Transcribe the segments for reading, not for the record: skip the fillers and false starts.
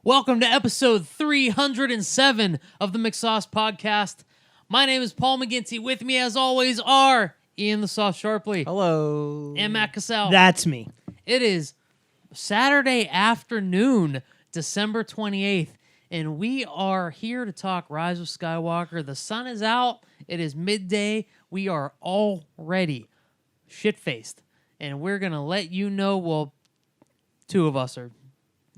Welcome to episode 307 of the McSoss podcast. My name is Paul McGinty. With me, as always, are Ian the Sauce Sharpley. Hello. And Matt Cassell. That's me. It is Saturday afternoon, December 28th, and we are here to talk Rise of Skywalker. The sun is out. It is midday. We are already shit-faced, and we're going to let you know, well, two of us are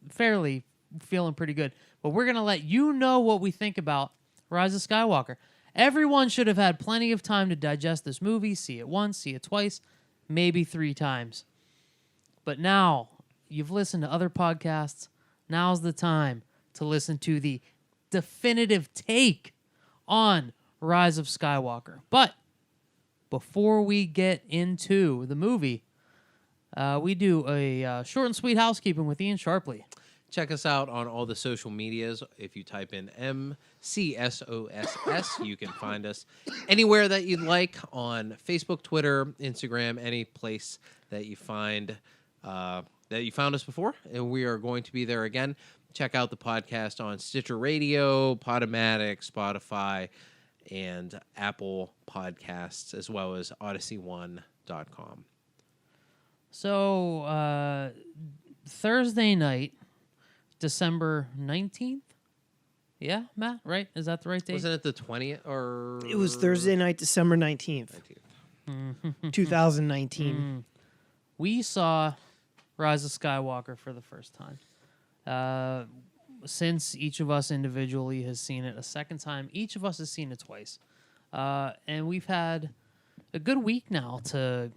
fairly feeling pretty good, but we're going to let you know what we think about Rise of Skywalker. Everyone should have had plenty of time to digest this movie, see it once, see it twice, maybe 3 times. But now, you've listened to other podcasts. Now's the time to listen to the definitive take on Rise of Skywalker. But before we get into the movie, we do a short and sweet housekeeping with Ian Sharpley. Check us out on all the social medias. If you type in MCSOSS, you can find us anywhere that you'd like on Facebook, Twitter, Instagram, any place that you find that you found us before. And we are going to be there again. Check out the podcast on Stitcher Radio, Podomatic, Spotify, and Apple Podcasts, as well as Odyssey1.com. So, Thursday night, December 19th? Yeah, Matt, right? Is that the right date? Wasn't it the 20th? Or It was Thursday night, December 19th, 2019. We saw Rise of Skywalker for the first time. Since each of us individually has seen it a second time, each of us has seen it twice. And we've had a good week now to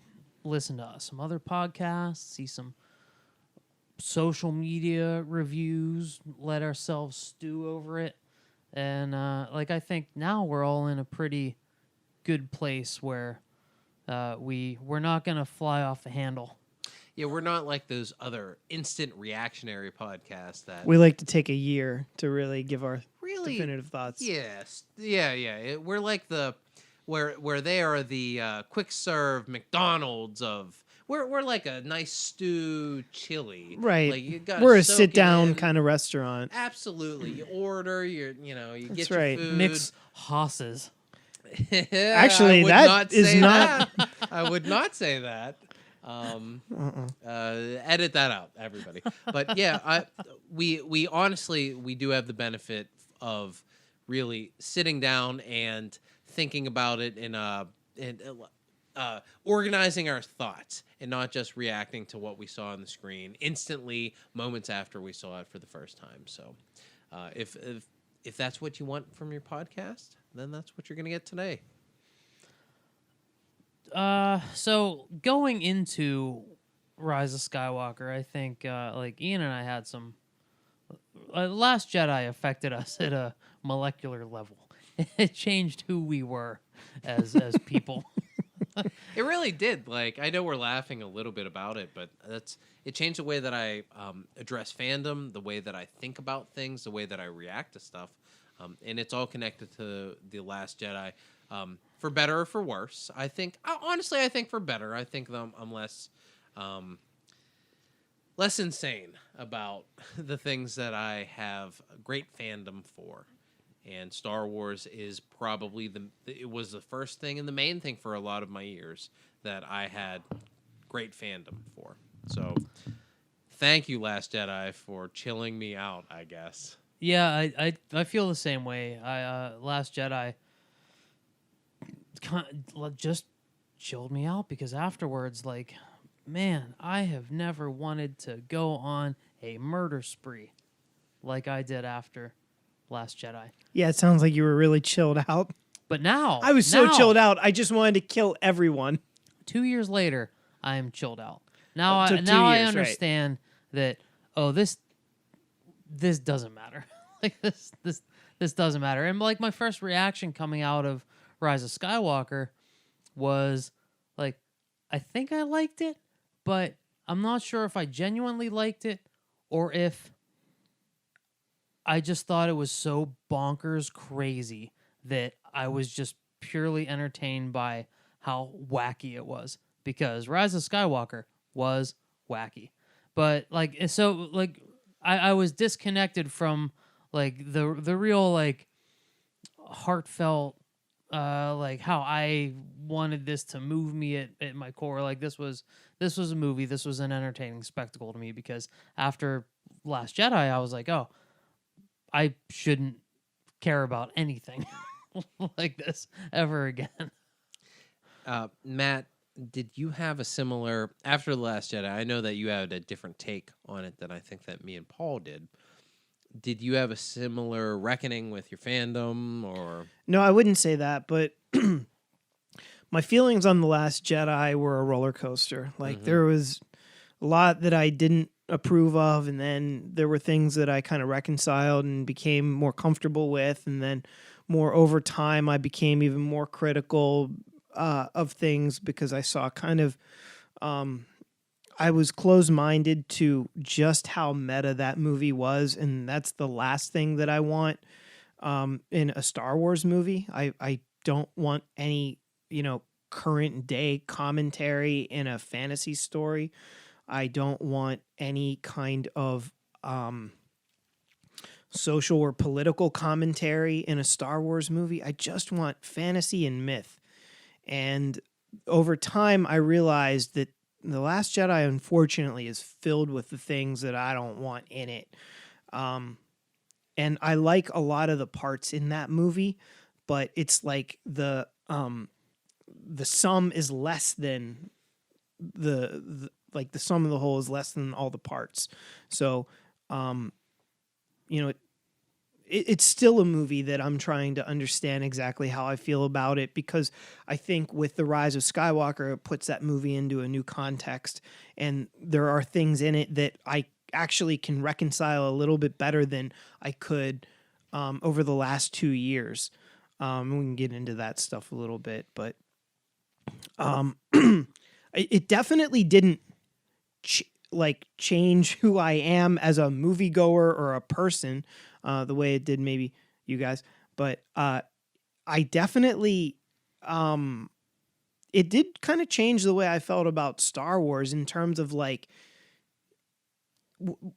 listen to some other podcasts, see some social media reviews, let ourselves stew over it. And I think now we're all in a pretty good place where we're not going to fly off the handle. Yeah, we're not like those other instant reactionary podcasts that We like to take a year to really give our definitive thoughts. Yes, yeah. We're like the where they are the quick serve McDonald's of. We're like a nice stew chili, Right. Like you gotta We're a soak it sit-down in. kind of restaurant. Absolutely, you order, you That's get your right. food. Mix hosses. Actually, I would that not is say not- that. I would not say that. Edit that out, everybody. But yeah, we honestly we do have the benefit of really sitting down and thinking about it in organizing our thoughts and not just reacting to what we saw on the screen instantly moments after we saw it for the first time. So if that's what you want from your podcast, then that's what you're going to get today. So going into Rise of Skywalker, I think Ian and I had some Last Jedi affected us at a molecular level. It changed who we were as people. It really did. Like, I know we're laughing a little bit about it, but it changed the way that I address fandom, the way that I think about things, the way that I react to stuff, and it's all connected to The Last Jedi, for better or for worse. I think, honestly, I think for better. I think I'm less insane about the things that I have great fandom for. And Star Wars is probably it was the first thing and the main thing for a lot of my years that I had great fandom for. So thank you, Last Jedi, for chilling me out, I guess. Yeah, I feel the same way. Last Jedi just chilled me out because afterwards, man, I have never wanted to go on a murder spree like I did after Last Jedi. Yeah, it sounds like you were really chilled out. But now I was so chilled out, I just wanted to kill everyone. 2 years later, I am chilled out. Now Took 2 I years, understand that this doesn't matter. This doesn't matter. And my first reaction coming out of Rise of Skywalker was I think I liked it, but I'm not sure if I genuinely liked it or if I just thought it was so bonkers crazy that I was just purely entertained by how wacky it was. Because Rise of Skywalker was wacky. But I was disconnected from like the real like heartfelt like how I wanted this to move me at my core. Like this was a movie, this was an entertaining spectacle to me, because after Last Jedi I was like, oh, I shouldn't care about anything like this ever again. Matt, did you have a similar after The Last Jedi? I know that you had a different take on it than I think that me and Paul did. Did you have a similar reckoning with your fandom, or No, I wouldn't say that, but my feelings on The Last Jedi were a roller coaster. Like there was a lot that I didn't approve of, and then there were things that I kind of reconciled and became more comfortable with, and then more over time I became even more critical of things because I saw kind of I was closed-minded to just how meta that movie was, and that's the last thing that I want in a Star Wars movie. I don't want any, current day commentary in a fantasy story. I don't want any kind of social or political commentary in a Star Wars movie. I just want fantasy and myth. And over time, I realized that The Last Jedi, unfortunately, is filled with the things that I don't want in it. And I like a lot of the parts in that movie, but it's like the sum is less than the sum of the whole is less than all the parts. So, it's still a movie that I'm trying to understand exactly how I feel about it, because I think with The Rise of Skywalker, it puts that movie into a new context, and there are things in it that I actually can reconcile a little bit better than I could over the last 2 years. We can get into that stuff a little bit, but it definitely didn't change who I am as a moviegoer or a person the way it did maybe you guys. But I definitely it did kind of change the way I felt about Star Wars in terms of like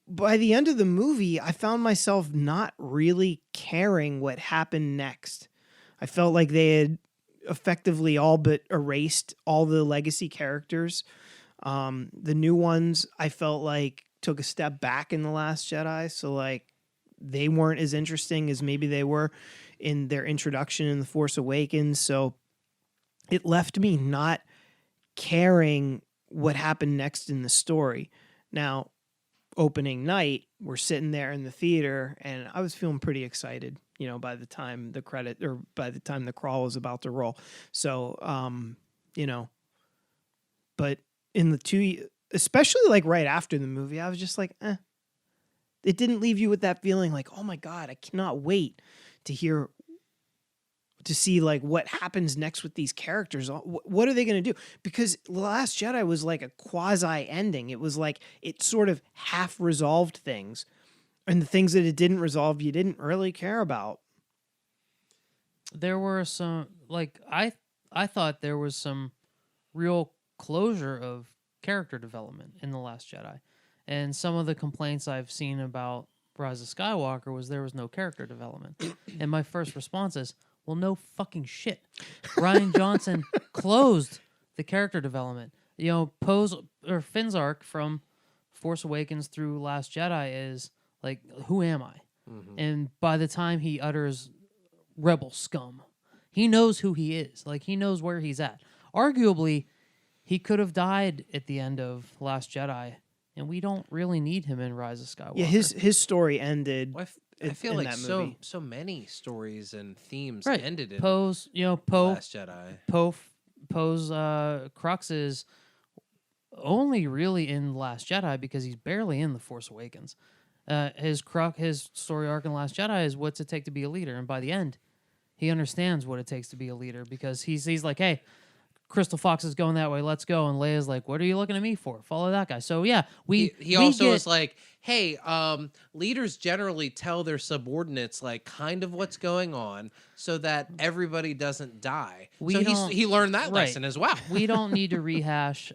by the end of the movie, I found myself not really caring what happened next. I felt like they had effectively all but erased all the legacy characters. The new ones, I felt like took a step back in The Last Jedi. So like they weren't as interesting as maybe they were in their introduction in The Force Awakens. So it left me not caring what happened next in the story. Now, opening night, we're sitting there in the theater and I was feeling pretty excited, by the time by the time the crawl was about to roll. So, but in the especially like right after the movie, I was just like, It didn't leave you with that feeling like, oh my God, I cannot wait to see like what happens next with these characters. What are they going to do? Because The Last Jedi was like a quasi ending. It was like it sort of half resolved things, and the things that it didn't resolve, you didn't really care about. There were some like I thought there was some real closure of character development in The Last Jedi. And some of the complaints I've seen about Rise of Skywalker was there was no character development. And my first response is, well, no fucking shit. Rian Johnson closed the character development. Finn's arc from Force Awakens through Last Jedi is like, who am I? Mm-hmm. And by the time he utters rebel scum, he knows who he is. Like, he knows where he's at. Arguably, he could have died at the end of Last Jedi, and we don't really need him in Rise of Skywalker. Yeah, his story ended. Well, I feel like so many stories and themes ended in Poe's, Last Jedi. Poe's crux is only really in Last Jedi because he's barely in The Force Awakens. His story arc in Last Jedi is what's it take to be a leader, and by the end, he understands what it takes to be a leader because he's like, hey, Crystal Fox is going that way, let's go. And Leia's like, what are you looking at me for? Follow that guy. So yeah, he also is like, hey, leaders generally tell their subordinates like kind of what's going on so that everybody doesn't die. He learned that lesson as well. We don't need to rehash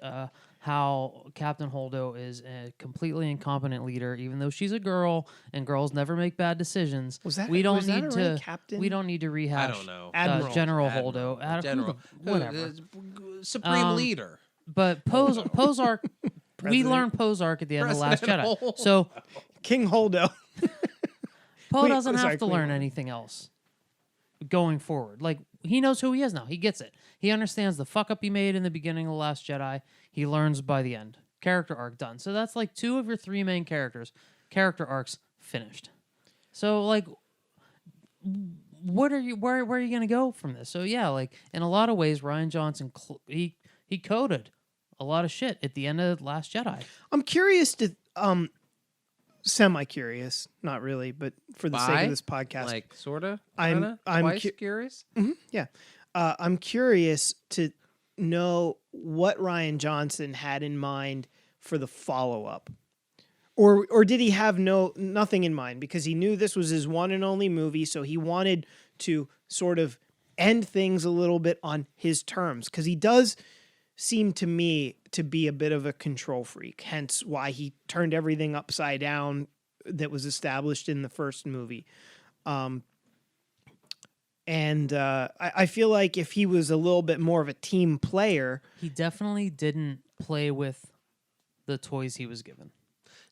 how Captain Holdo is a completely incompetent leader, even though she's a girl and girls never make bad decisions. Was that we don't was that need a to rank, Captain? we don't need to rehash. I don't know. General Admiral. Holdo, General. whatever. Supreme leader. But Poe's arc, we President. learned Poe's arc at the end of The Last President Jedi. Holdo. So King Holdo. Poe Wait, doesn't sorry, have to Queen learn Holdo. anything else going forward. Like, he knows who he is now. He gets it. He understands the fuck up he made in the beginning of The Last Jedi. He learns by the end. Character arc done. So that's like 2 of your 3 main characters. Character arcs finished. So like, where are you going to go from this? So yeah, like in a lot of ways, Rian Johnson he coded a lot of shit at the end of Last Jedi. I'm curious to semi-curious, not really, but for the sake of this podcast, Like, sorta? I'm Twice cu- curious? yeah, I'm curious to know what Rian Johnson had in mind for the follow-up, or did he have nothing in mind because he knew this was his one and only movie, so he wanted to sort of end things a little bit on his terms because he does seem to me to be a bit of a control freak, hence why he turned everything upside down that was established in the first movie. I feel like if he was a little bit more of a team player, He definitely didn't play with the toys he was given.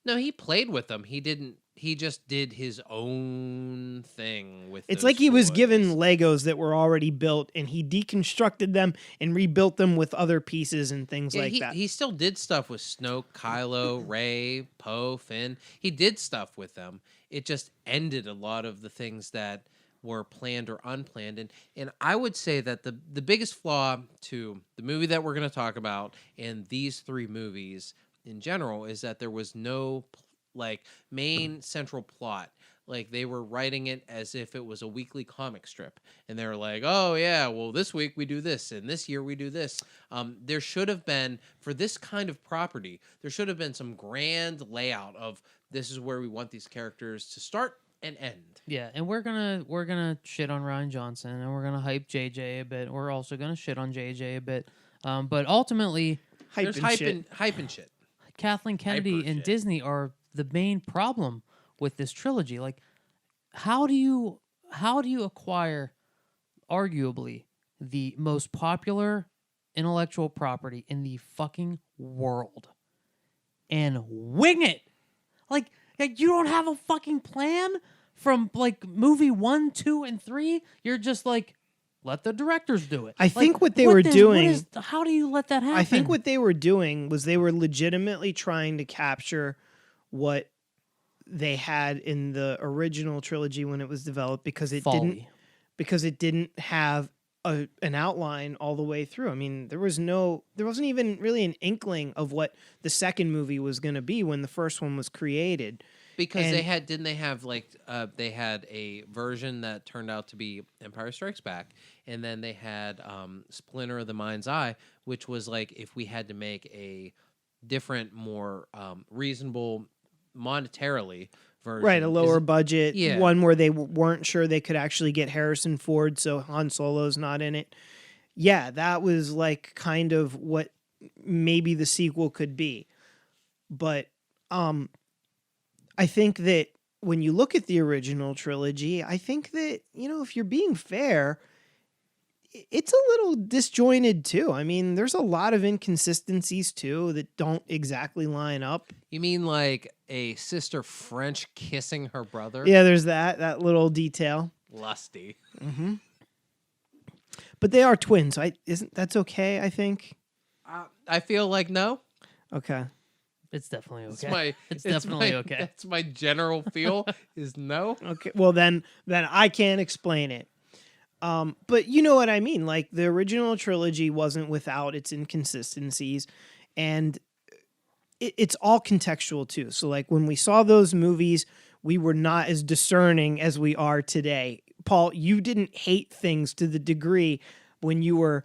No, he played with them. He didn't. He just did his own thing with. it's those like he was toys. given Legos that were already built and he deconstructed them and rebuilt them with other pieces and things Yeah, like he, that. he still did stuff with Snoke, Kylo, Rey, Poe, Finn. He did stuff with them. It just ended a lot of the things that were planned or unplanned. And I would say that the biggest flaw to the movie that we're going to talk about and these 3 movies in general is that there was no like main central plot. Like they were writing it as if it was a weekly comic strip, and they were like, "Oh yeah, well this week we do this, and this year we do this." There should have been for this kind of property. There should have been some grand layout of this is where we want these characters to start and end. Yeah, and we're gonna shit on Rian Johnson, and we're gonna hype JJ a bit. We're also gonna shit on JJ a bit. But ultimately, There's hype and shit. Kathleen Kennedy Hyper and shit. Disney are the main problem with this trilogy. Like, how do you acquire arguably the most popular intellectual property in the fucking world and wing it? Like you don't have a fucking plan from like movie 1, 2, and 3. You're just like, let the directors do it. I think what they were doing. How do you let that happen? I think what they were doing was they were legitimately trying to capture what they had in the original trilogy when it was developed because it didn't have an outline all the way through. I mean, there wasn't even really an inkling of what the second movie was going to be when the first one was created. Because And- they had a version that turned out to be Empire Strikes Back, and then they had Splinter of the Mind's Eye, which was like if we had to make a different, more reasonable monetarily version. Right, a lower budget Yeah. one where they weren't sure they could actually get Harrison Ford, so Han Solo's not in it. Yeah, that was like kind of what maybe the sequel could be. But I think that when you look at the original trilogy, I think that, if you're being fair, it's a little disjointed too. I mean, there's a lot of inconsistencies too that don't exactly line up. You mean like a sister French kissing her brother? Yeah, there's that little detail. Lusty. But they are twins. That's okay, I think. I feel like no. Okay. it's definitely okay. It's definitely my- okay. That's my general feel is no. Okay. Well, then I can't explain it. But you know what I mean? Like the original trilogy wasn't without its inconsistencies, and it's all contextual too. So like when we saw those movies, we were not as discerning as we are today. Paul, you didn't hate things to the degree when you were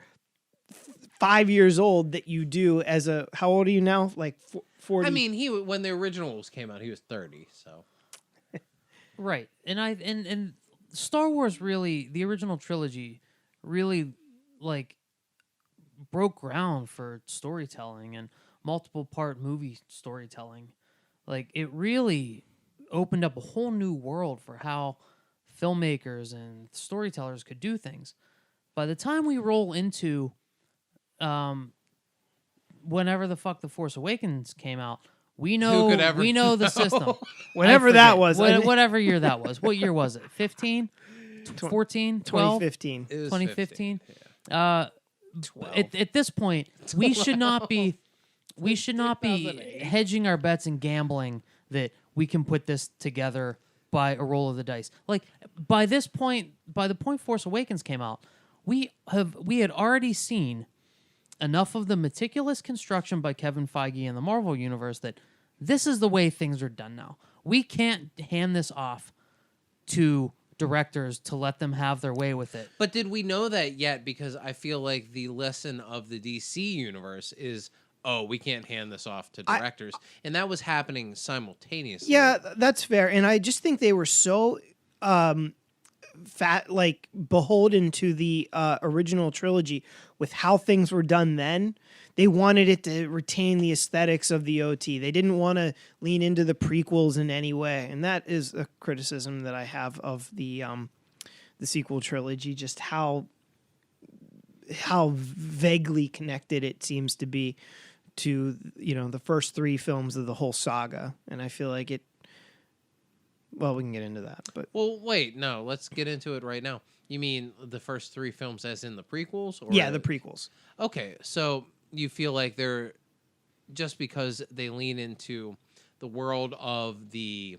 5 years old that you do as a, how old are you now? Like 40? I mean, when the originals came out, he was 30. So Right. And Star Wars really, the original trilogy really like broke ground for storytelling and multiple part movie storytelling. Like, it really opened up a whole new world for how filmmakers and storytellers could do things. By the time we roll into whenever the fuck The Force Awakens came out, we know could ever the know? system. Whenever I that forget. was, I think- Whatever year that was. What year was it? 15? 14? 12? 2015. It was 2015? 15, yeah. 12. At this point, we should not be 2008. hedging our bets and gambling that we can put this together by a roll of the dice. Like, by this point, by the point Force Awakens came out, we had already seen enough of the meticulous construction by Kevin Feige in the Marvel universe that this is the way things are done now. We can't hand this off to directors to let them have their way with it. But did we know that yet? Because I feel like the lesson of the DC universe is, oh, we can't hand this off to directors. And that was happening simultaneously. Yeah, that's fair. And I just think they were so beholden to the original trilogy with how things were done then. They wanted it to retain the aesthetics of the OT. They didn't want to lean into the prequels in any way. And that is a criticism that I have of the sequel trilogy, just how vaguely connected it seems to be to, the first three films of the whole saga. And I feel like well, we can get into that, but Well, wait, no, let's get into it right now. You mean the first three films as in the prequels? Or yeah, the prequels. Okay, so you feel like they're just because they lean into the world of the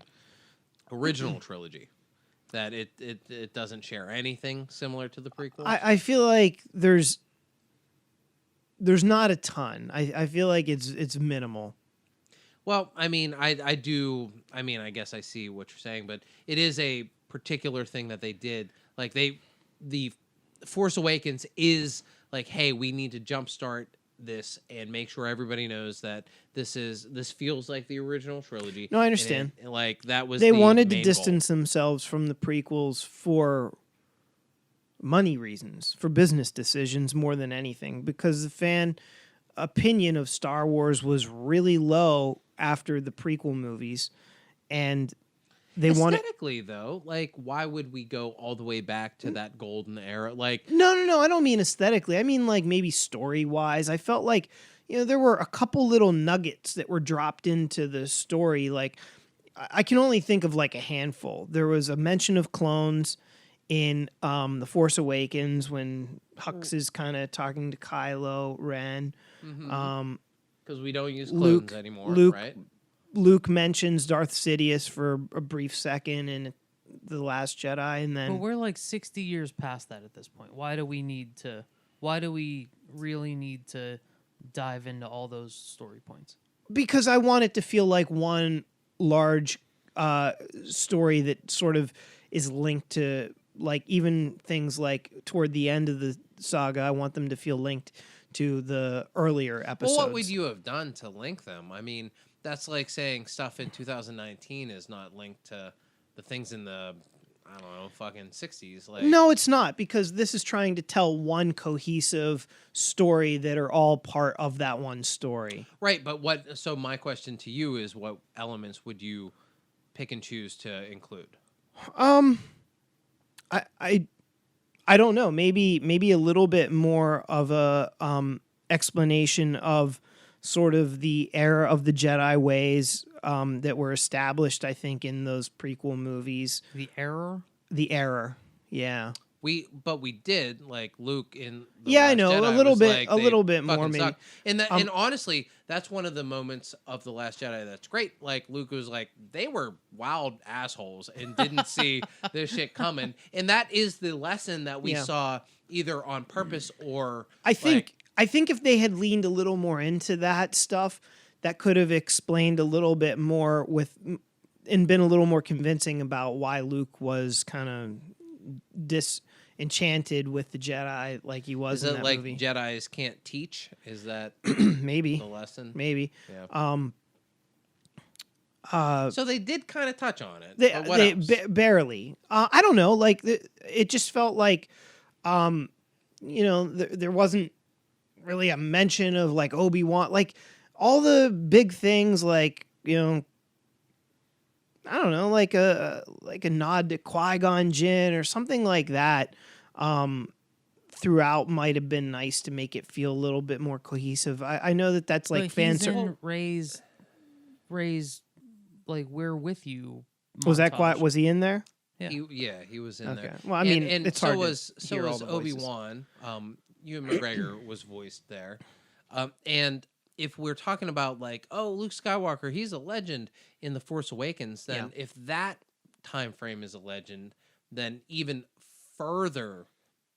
original trilogy, that it doesn't share anything similar to the prequels? I feel like there's not a ton. I feel like it's minimal. Well, I mean, I guess I see what you're saying, but it is a particular thing that they did. Like, the Force Awakens is like, hey, we need to jumpstart this and make sure everybody knows that this feels like the original trilogy. No, I understand. And like, that was They the wanted to main distance goal. themselves from the prequels for money reasons, for business decisions more than anything, because the fan opinion of Star Wars was really low after the prequel movies, and they wanted. Aesthetically, though, like, why would we go all the way back to that golden era? Like, No. I don't mean aesthetically. I mean, like, maybe story-wise. I felt like, there were a couple little nuggets that were dropped into the story. Like, I can only think of, like, a handful. There was a mention of clones in The Force Awakens when Hux is kind of talking to Kylo Ren. because we don't use clones anymore, right? Luke mentions Darth Sidious for a brief second in The Last Jedi, and then But we're like 60 years past that at this point. Why do we really need to dive into all those story points? because I want it to feel like one large story that sort of is linked to, like, even things like toward the end of the saga, I want them to feel linked to the earlier episodes. Well, what would you have done to link them? I mean, that's like saying stuff in 2019 is not linked to the things in the, I don't know, fucking 60s. Like, No, it's not, because this is trying to tell one cohesive story that are all part of that one story. right, but so my question to you is, what elements would you pick and choose to include? I don't know. Maybe a little bit more of a explanation of sort of the era of the Jedi ways that were established, I think, in those prequel movies. The error? The error, yeah. We did, like, Luke in The Yeah, I Last know, Jedi a little was bit- like, a they little bit more, fucking maybe. suck. And honestly, that's one of the moments of The Last Jedi that's great. Like, Luke was like, they were wild assholes and didn't see this shit coming. And that is the lesson that we Yeah. saw either on purpose or I think if they had leaned a little more into that stuff, that could have explained a little bit more and been a little more convincing about why Luke was kind of disenchanted with the Jedi like he was is in it that like movie. Jedis can't teach? Is that Maybe. the lesson? Maybe. Yeah. So they did kind of touch on it. But what else? Barely. I don't know. Like, it just felt like, there wasn't really a mention of, like, Obi-Wan. Like, all the big things like, I don't know, like a nod to Qui-Gon Jinn or something like that. Throughout might have been nice to make it feel a little bit more cohesive. I know that's like But fan he's in Ray's like we're with you. Was that montage. quiet? Was he in there? Yeah. He was in Okay. there. Well, I mean, and it's so hard was to hear all the voices. Obi-Wan. Ewan McGregor was voiced there. And if we're talking about like, oh, Luke Skywalker, he's a legend in The Force Awakens, then if that time frame is a legend, then even further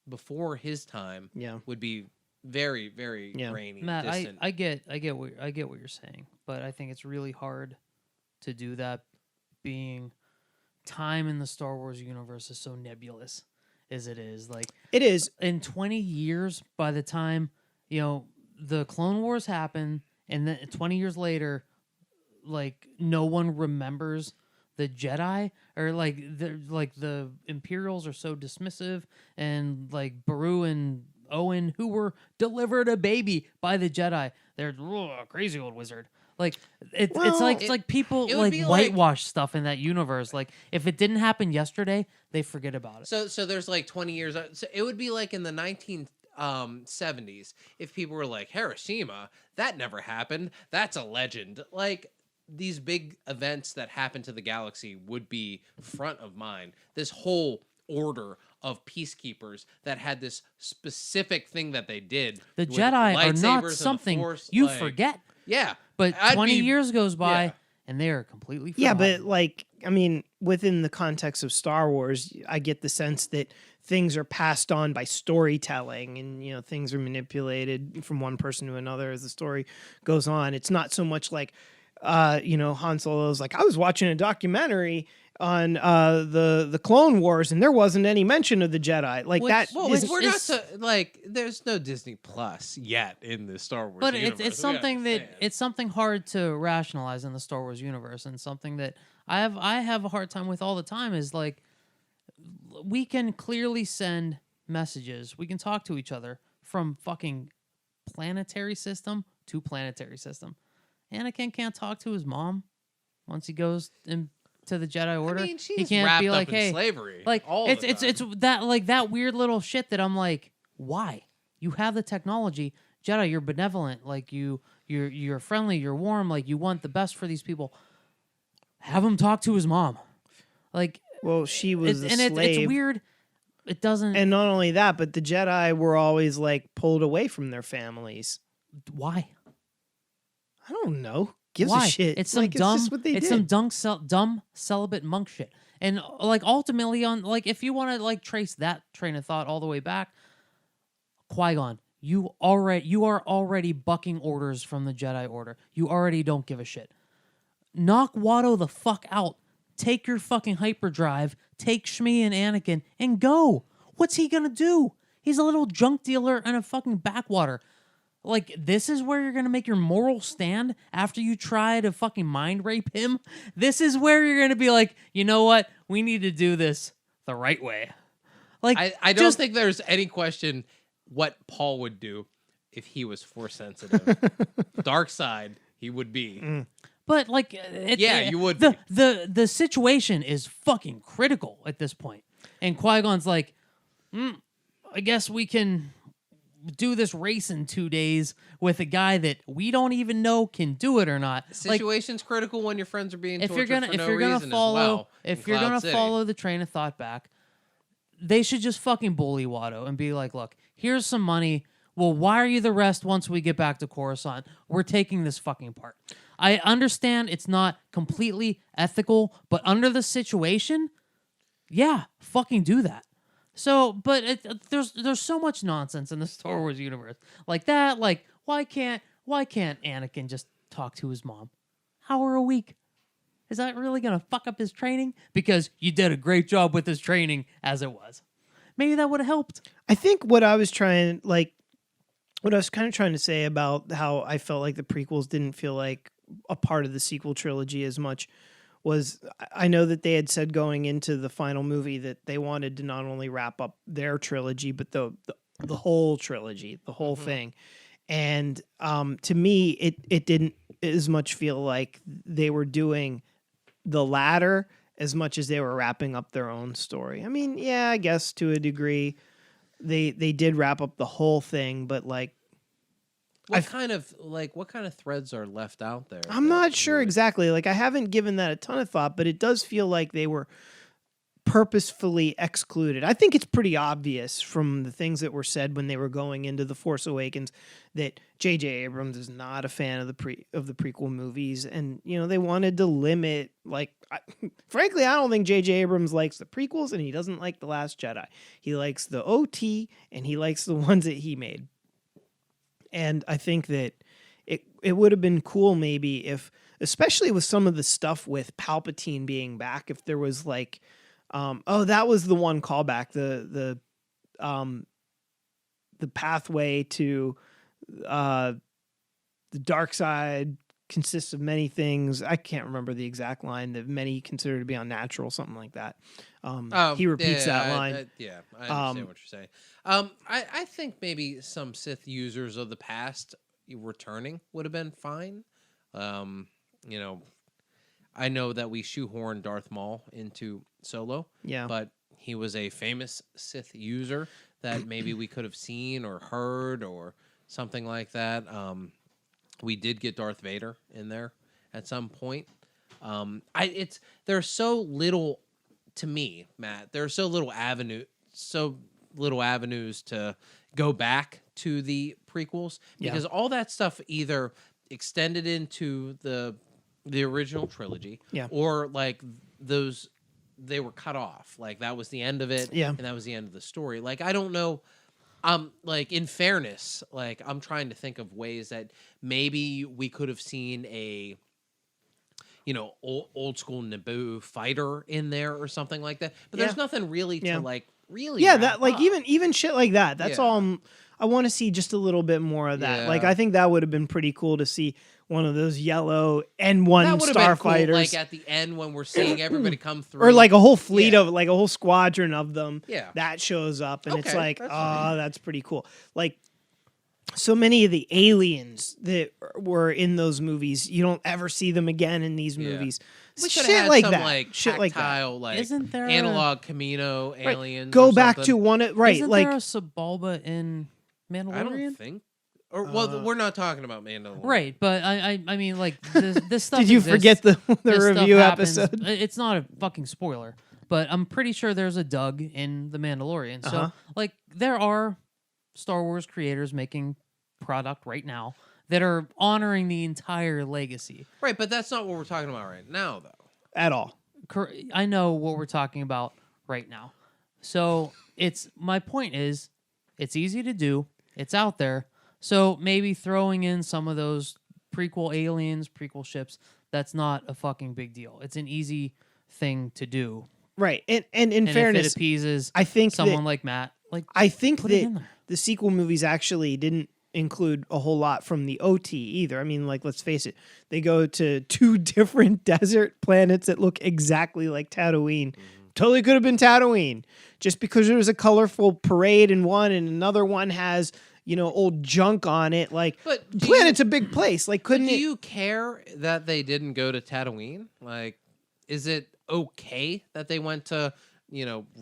before his time would be very, very grainy. Matt, distant. I get what you're saying, but I think it's really hard to do that, being time in the Star Wars universe is so nebulous as it is. Like it is in 20 years, by the time the Clone Wars happen, and then 20 years later, like no one remembers the Jedi, or like the Imperials are so dismissive, and like Beru and Owen, who were delivered a baby by the Jedi, they're crazy old wizard. Like it's like people like whitewash stuff in that universe. Like if it didn't happen yesterday, they forget about it. So there's like 20 years. So it would be like in the 1970s if people were like, Hiroshima, that never happened. That's a legend. Like these big events that happen to the galaxy would be front of mind. This whole order of peacekeepers that had this specific thing that they did. The Jedi are not something you forget. Yeah. But 20 years goes by and they are completely forgotten. Yeah, but like, I mean, within the context of Star Wars, I get the sense that things are passed on by storytelling, and things are manipulated from one person to another as the story goes on. It's not so much like Han Solo's like, I was watching a documentary on the Clone Wars, and there wasn't any mention of the Jedi. Like that. Well, we're not there's no Disney Plus yet in the Star Wars but universe. it's something it's something hard to rationalize in the Star Wars universe, and something that I have a hard time with all the time is like, we can clearly send messages, we can talk to each other from fucking planetary system to planetary system. Anakin can't talk to his mom once he goes into the Jedi Order. I mean, she's he can't wrapped be like, up in hey, slavery. like all it's the it's time. that like that weird little shit that I'm like, why? You have the technology, Jedi. You're benevolent. Like you're friendly. You're warm. Like you want the best for these people. Have him talk to his mom. Like, well, she was a slave. It's weird. It doesn't. And not only that, but the Jedi were always like pulled away from their families. Why? I don't know. Gives Why? a shit. It's some dumb. It's just what they it's did. some dumb celibate monk shit. And like ultimately, on like if you want to like trace that train of thought all the way back, Qui-Gon, you are already bucking orders from the Jedi Order. You already don't give a shit. Knock Watto the fuck out. Take your fucking hyperdrive. Take Shmi and Anakin and go. What's he gonna do? He's a little junk dealer in a fucking backwater. Like, this is where you're going to make your moral stand after you try to fucking mind rape him? This is where you're going to be like, you know what? We need to do this the right way. Like, I don't think there's any question what Paul would do if he was Force sensitive. Dark side, he would be. But, like... you would be. The situation is fucking critical at this point. And Qui-Gon's like, I guess we can... do this race in 2 days with a guy that we don't even know can do it or not. Situation's critical when your friends are being tortured for no reason if you're gonna follow the train of thought back, they should just fucking bully Watto and be like, look, here's some money. We'll wire you the rest once we get back to Coruscant. We're taking this fucking part. I understand it's not completely ethical, but under the situation, yeah, fucking do that. So, but there's so much nonsense in the Star Wars universe like that. Like, why can't Anakin just talk to his mom? Hour a week. Is that really gonna fuck up his training? Because you did a great job with his training as it was. Maybe that would have helped. I think what I was kind of trying to say about how I felt like the prequels didn't feel like a part of the sequel trilogy as much was, I know that they had said going into the final movie that they wanted to not only wrap up their trilogy, but the whole trilogy, the whole thing. And to me, it didn't as much feel like they were doing the latter as much as they were wrapping up their own story. I mean, yeah, I guess to a degree they did wrap up the whole thing, but like what kind of threads are left out there? I'm not sure exactly. Like I haven't given that a ton of thought, but it does feel like they were purposefully excluded. I think it's pretty obvious from the things that were said when they were going into The Force Awakens that J.J. Abrams is not a fan of the prequel movies, and they wanted to limit. Like, frankly, I don't think J.J. Abrams likes the prequels, and he doesn't like The Last Jedi. He likes the OT, and he likes the ones that he made. And I think that it would have been cool maybe if, especially with some of the stuff with Palpatine being back, if there was like. That was the one callback. The pathway to the dark side consists of many things. I can't remember the exact line that many consider to be unnatural, something like that. He repeats that line. I understand what you're saying. I think maybe some Sith users of the past returning would have been fine. I know that we shoehorned Darth Maul into Solo, but he was a famous Sith user that maybe we could have seen or heard or something like that. We did get Darth Vader in there at some point. There's so little to me, Matt. There's so little avenues to go back to the prequels because all that stuff either extended into the original trilogy, or like those they were cut off, like that was the end of it, and that was the end of the story. Like I don't know, like in fairness, like I'm trying to think of ways that maybe we could have seen a old school Naboo fighter in there or something like that, but there's nothing really to like really that like up. even shit like that. That's all I want to see, just a little bit more of that. Like I think that would have been pretty cool to see one of those yellow N1 starfighters, cool, like at the end when we're seeing everybody come through, or like a whole fleet of like a whole squadron of them. Yeah, that shows up, and it's like, that's pretty cool. Like so many of the aliens that were in those movies, you don't ever see them again in these movies. Shit like some, that. Like, shit like that. Like isn't there analog Camino aliens? Go or back something? to one. Right, isn't like there a Sebulba in Mandalorian? I don't think. Or we're not talking about Mandalorian, right? But I mean, like this stuff. Did you forget the review happens. episode? It's not a fucking spoiler, but I'm pretty sure there's a Doug in the Mandalorian. So like, there are Star Wars creators making product right now that are honoring the entire legacy. Right, but that's not what we're talking about right now, though. At all. I know what we're talking about right now. So my point is, it's easy to do. It's out there. So maybe throwing in some of those prequel aliens, prequel ships, that's not a fucking big deal. It's an easy thing to do. Right. And in fairness, if it appeases I think someone like Matt, like I think put it in that there. the sequel movies actually didn't include a whole lot from the OT either. I mean, like, let's face it, they go to 2 different desert planets that look exactly like Tatooine. Totally could have been Tatooine. Just because there was a colorful parade in one and another one has, old junk on it. Like, but planet's a big place. Like, couldn't do you care that they didn't go to Tatooine? Like, is it okay that they went to,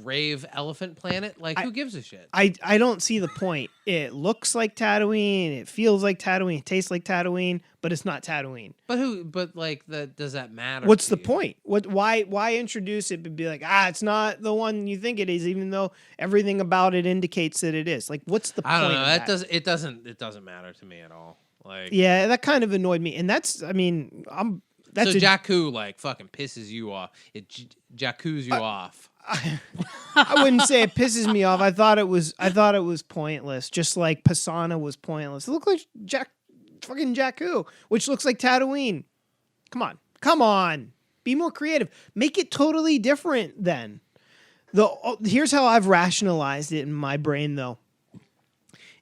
Rave Elephant Planet? Like, who gives a shit? I don't see the point. It looks like Tatooine. It feels like Tatooine. It tastes like Tatooine, but it's not Tatooine. But like, does that matter? What's the point? Why introduce it and be like, it's not the one you think it is, even though everything about it indicates that it is. Like, what's the point? I don't know. That It doesn't matter to me at all. Like, yeah, that kind of annoyed me. And that's Jakku like fucking pisses you off. It Jakku's you off. I wouldn't say it pisses me off. I thought it was pointless, just like Pisana was pointless. It looked like fucking Jakku, which looks like Tatooine. Come on, be more creative. Make it totally different. Then, here's how I've rationalized it in my brain, though.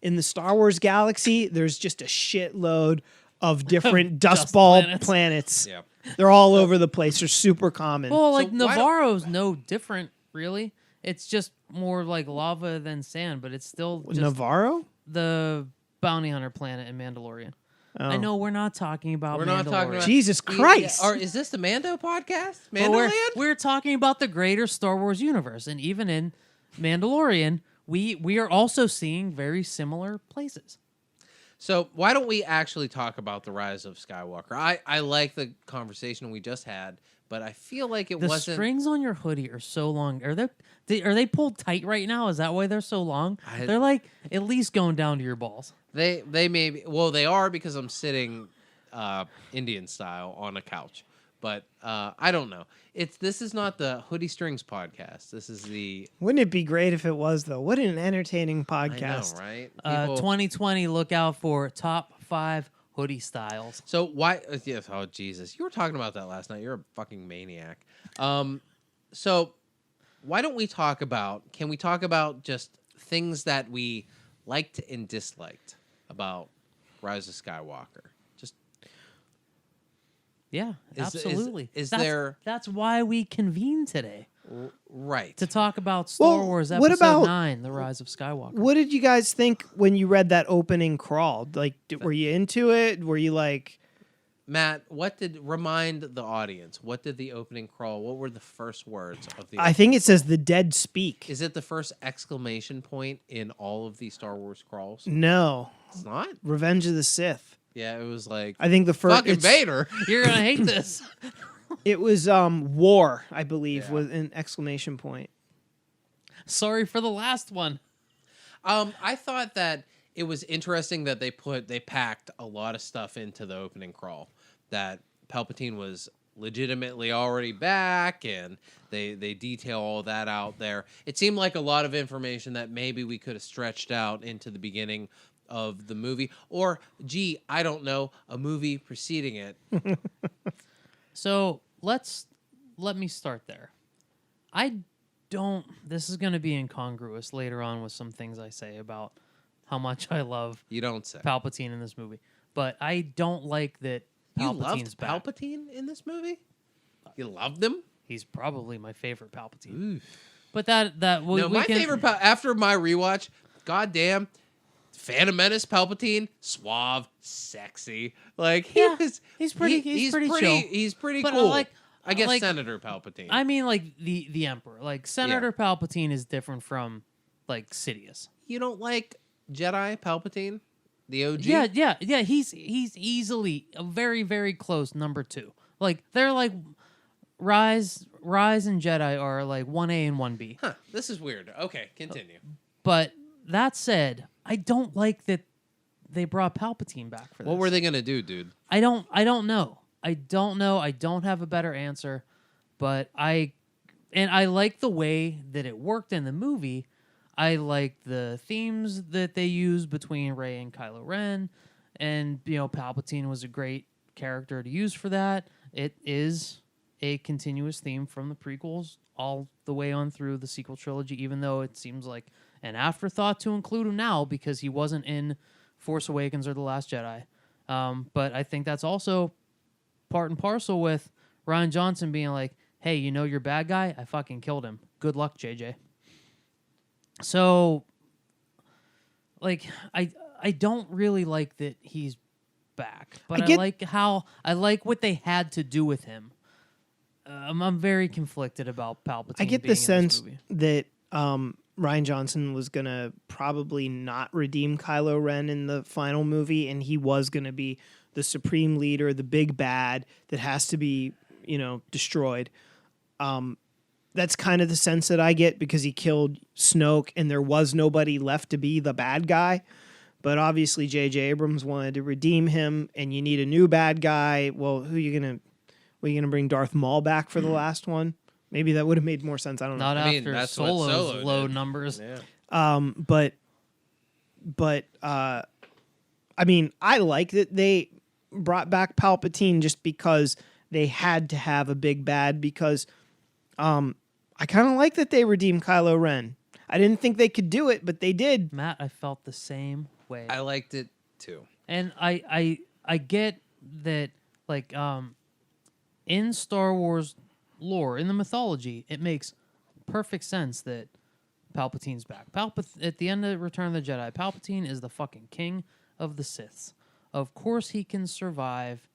In the Star Wars galaxy, there's just a shitload of different dust ball planets. Yeah. They're all over the place. They're super common. Well, like Navarro's no different, really. It's just more like lava than sand, but it's still just Navarro? the bounty hunter planet in Mandalorian. Oh. I know we're not talking about We're Mandalorian. not talking about Jesus Christ. Or is this the Mando podcast? But Mandoland? we're talking about the greater Star Wars universe, and even in Mandalorian, we are also seeing very similar places. So why don't we actually talk about the Rise of Skywalker? I like the conversation we just had, but I feel like it The wasn't. strings on your hoodie are so long. Are they pulled tight right now? Is that why they're so long? They're like at least going down to your balls. They may be, well, they are because I'm sitting Indian style on a couch. But I don't know. This is not the Hoodie Strings podcast. This is the. Wouldn't it be great if it was, though? What an entertaining podcast. I know, right? 2020, look out for top 5 hoodie styles. So why? Yes. Oh Jesus! You were talking about that last night. You're a fucking maniac. So why don't we talk about? Can we talk about just things that we liked and disliked about Rise of Skywalker? Just Yeah, absolutely. That's why we convened today right to talk about Star Well, Wars what Episode about- 9, The Rise of Skywalker. What did you guys think when you read that opening crawl? Like, were you into it? Were you like... Matt, remind the audience, what did the opening crawl, what were the first words of the I think it says the dead speak. Is it the first exclamation point in all of the Star Wars crawls? No. It's not? Revenge of the Sith. Yeah, it was like, I think the first... fucking Vader. You're going to hate this. It was war, I believe, Yeah. was an exclamation point. Sorry for the last one. I thought that it was interesting that they packed a lot of stuff into the opening crawl. That Palpatine was legitimately already back, and they detail all that out there. It seemed like a lot of information that maybe we could have stretched out into the beginning of the movie, or I don't know, a movie preceding it. So let me start there. This is going to be incongruous later on with some things I say about how much I love You don't say. Palpatine in this movie. But I don't like that You Palpatine's loved back. Palpatine in this movie? You loved him? He's probably my favorite Palpatine. Oof. But My favorite after my rewatch, goddamn, Phantom Menace Palpatine, suave, sexy. Like he's pretty chill. He's pretty But cool. I guess like- Senator Palpatine. I mean, like the Emperor, like Senator Palpatine is different from like Sidious. You don't like Jedi Palpatine, the OG? Yeah. He's easily a very, very close number 2. Like they're like Rise and Jedi are like 1A and 1B. Huh. This is weird. Okay, continue. But that said, I don't like that they brought Palpatine back for this. What were they gonna do, dude? I don't know. I don't have a better answer, but I like the way that it worked in the movie. I like the themes that they used between Rey and Kylo Ren, and Palpatine was a great character to use for that. It is a continuous theme from the prequels all the way on through the sequel trilogy, even though it seems like an afterthought to include him now because he wasn't in Force Awakens or The Last Jedi. But I think that's also part and parcel with Rian Johnson being like, hey, you're bad guy? I fucking killed him. Good luck, JJ. So, like, I don't really like that he's back, but I like what they had to do with him. I'm very conflicted about Palpatine. I get being the in sense this movie. that Rian Johnson was going to probably not redeem Kylo Ren in the final movie, and he was going to be the supreme leader, the big bad that has to be, destroyed. That's kind of the sense that I get because he killed Snoke and there was nobody left to be the bad guy. But obviously J.J. Abrams wanted to redeem him, and you need a new bad guy. Well, were you gonna bring Darth Maul back for the last one? Maybe that would have made more sense. I don't know. Not after that's what Solo's Solo low did. numbers. Yeah. But I mean, I like that they brought back Palpatine just because they had to have a big bad, because I kind of like that they redeemed Kylo Ren. I didn't think they could do it, but they did. Matt, I felt the same way. I liked it too. And I get that, like, in Star Wars lore, in the mythology, it makes perfect sense that Palpatine's back. At the end of Return of the Jedi, Palpatine is the fucking king of the Siths. Of course he can survive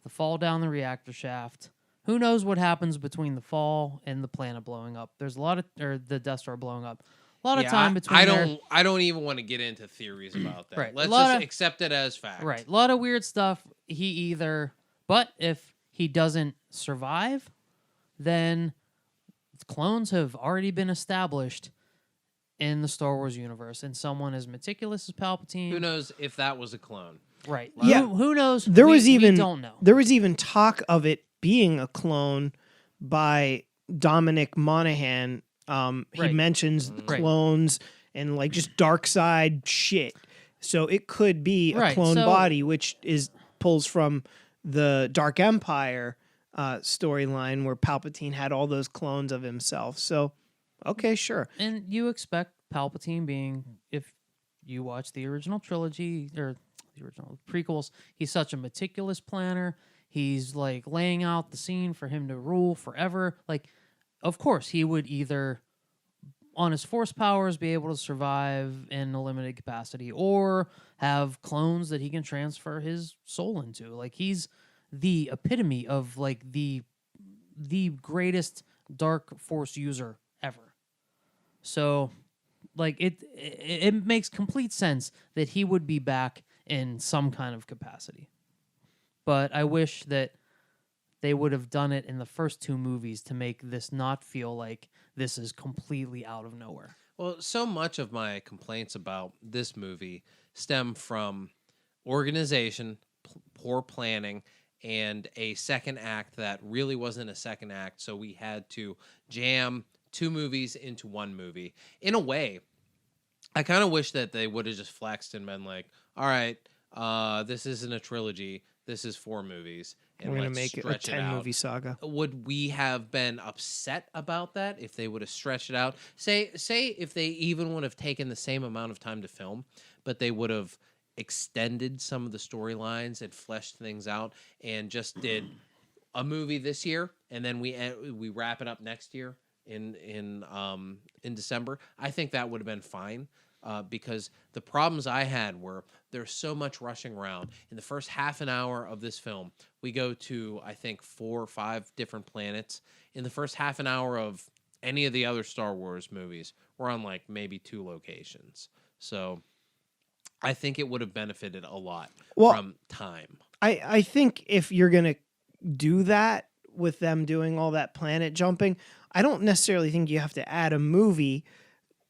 the fall down the reactor shaft. Who knows what happens between the fall and the planet blowing up? There's a lot of, or the Death Star blowing up. A lot of time between. I don't even want to get into theories about that. Right. Let's just accept it as fact. Right. A lot of weird stuff. But if he doesn't survive, then clones have already been established in the Star Wars universe, and someone as meticulous as Palpatine. Who knows if that was a clone? Right. Yeah. Who knows? We don't know. There was even talk of it being a clone by Dominic Monaghan. He mentions clones and like just dark side shit. So it could be a clone body, which pulls from the Dark Empire storyline where Palpatine had all those clones of himself. So, okay, sure. And you expect Palpatine being, if you watch the original trilogy or the original prequels, he's such a meticulous planner. He's like laying out the scene for him to rule forever. Like, of course, he would either on his force powers be able to survive in a limited capacity or have clones that he can transfer his soul into. Like, he's the epitome of like the greatest dark force user ever. So like it makes complete sense that he would be back in some kind of capacity. But I wish that they would have done it in the first two movies to make this not feel like this is completely out of nowhere. Well, so much of my complaints about this movie stem from organization, poor planning, and a second act that really wasn't a second act, so we had to jam two movies into one movie. In a way, I kind of wish that they would have just flexed and been like, all right, this isn't a trilogy, this is 4 movies. And we're going to make it a 10-movie saga. Would we have been upset about that if they would have stretched it out? Say if they even would have taken the same amount of time to film, but they would have extended some of the storylines and fleshed things out and just did a movie this year and then we wrap it up next year in December. I think that would have been fine. Because the problems I had were there's so much rushing around. In the first half an hour of this film, we go to, I think, 4 or 5 different planets. In the first half an hour of any of the other Star Wars movies, we're on like maybe 2 locations. So I think it would have benefited a lot from time. I think if you're going to do that with them doing all that planet jumping, I don't necessarily think you have to add a movie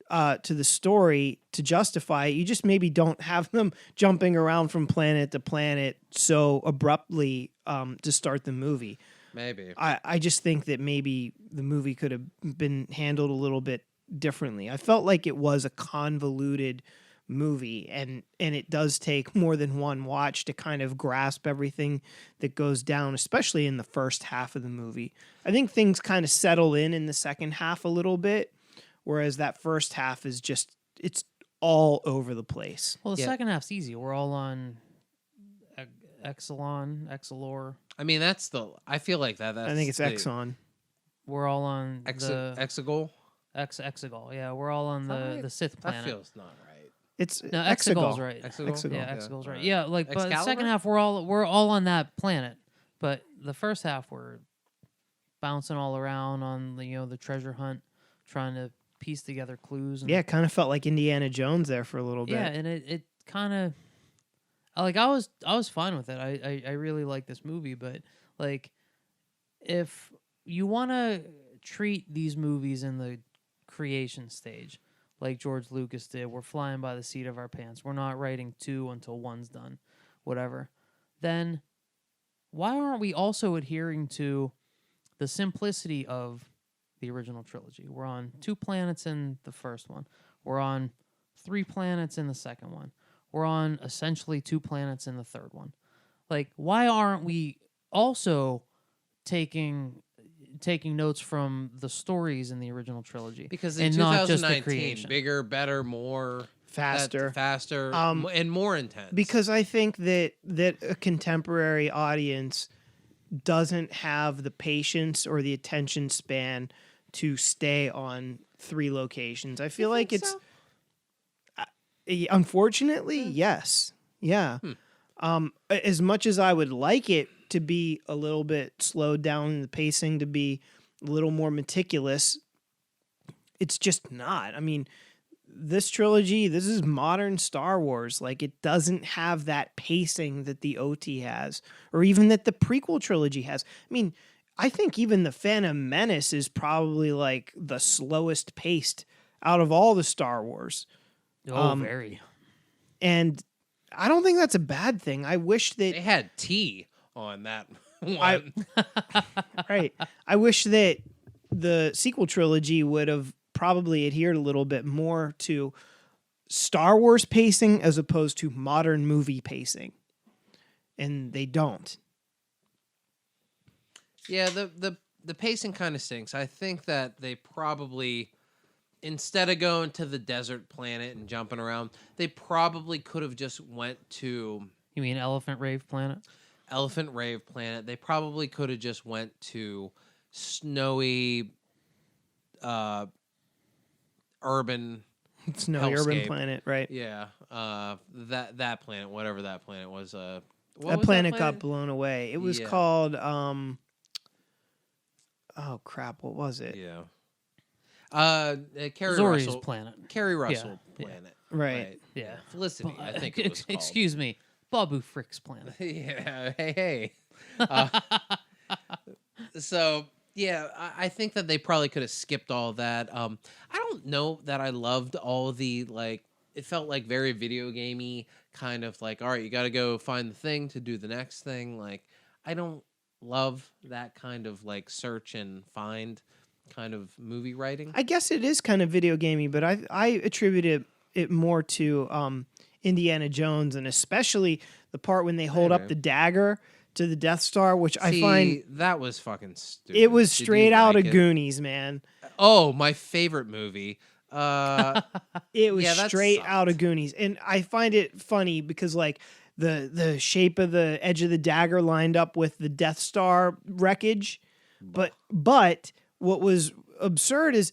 to the story to justify it. You just maybe don't have them jumping around from planet to planet so abruptly to start the movie. Maybe. I just think that maybe the movie could have been handled a little bit differently. I felt like it was a convoluted movie, and it does take more than one watch to kind of grasp everything that goes down, especially in the first half of the movie. I think things kind of settle in the second half a little bit. Whereas that first half is just, it's all over the place. Well, the second half's easy. We're all on Exelor. I mean, I feel like that's I think it's Exxon. We're all on Exegol? Exegol, yeah. We're all on the Sith planet. That feels not right. It's no, Exegol's right. Exegol. Yeah, Exegol's right. Yeah, like, but the Excalibur? second half, we're all on that planet. But the first half, we're bouncing all around on the treasure hunt, trying to piece together clues. And, yeah, it kind of felt like Indiana Jones there for a little bit. Yeah, and it kind of like I was fine with it. I really like this movie, but like if you want to treat these movies in the creation stage like George Lucas did, we're flying by the seat of our pants. We're not writing 2 until 1's done, whatever. Then why aren't we also adhering to the simplicity of the original trilogy? We're on 2 planets in the first one. We're on 3 planets in the second one. We're on essentially 2 planets in the third one. Like, why aren't we also taking notes from the stories in the original trilogy? Because in and not just the 2019, creation. bigger, better, more faster, and more intense. Because I think that a contemporary audience doesn't have the patience or the attention span to stay on 3 locations. I feel like it's so? Unfortunately, yes. Yeah. As much as I would like it to be a little bit slowed down in the pacing, to be a little more meticulous, it's just not. I mean, this trilogy, this is modern Star Wars. Like, it doesn't have that pacing that the OT has, or even that the prequel trilogy has. I mean, I think even the Phantom Menace is probably like the slowest paced out of all the Star Wars. Very. And I don't think that's a bad thing. I wish that They had tea on that one. right. I wish that the sequel trilogy would have probably adhered a little bit more to Star Wars pacing as opposed to modern movie pacing. And they don't. Yeah, the pacing kind of stinks. I think that they probably, instead of going to the desert planet and jumping around, they probably could have just went to You mean Elephant Rave Planet? Elephant Rave Planet. They probably could have just went to snowy, urban, Snowy urban hellscape. planet, right? Yeah, that planet, whatever that planet was. What That was planet got blown away. It was Yeah. called oh crap, what was it? Yeah. Carrie Zori's Russell. Planet. Carrie Russell Yeah. Planet. Right. Yeah. Felicity, I think it was called. Excuse me. Babu Frick's Planet. Yeah. Hey. So yeah, I think that they probably could have skipped all that. I don't know that I loved all the like. It felt like very video gamey, kind of like, all right, you got to go find the thing to do the next thing. Like, I don't love that kind of like search and find kind of movie writing. I guess it is kind of video gamey, but I attribute it more to Indiana Jones, and especially the part when they hold up Maybe. the dagger to the Death Star, which I See, find that was fucking stupid. it was Did you straight out like of it? Goonies, man. Oh, my favorite movie. It was Yeah, that straight sucked. out of Goonies, and I find it funny because like the shape of the edge of the dagger lined up with the Death Star wreckage, but what was absurd is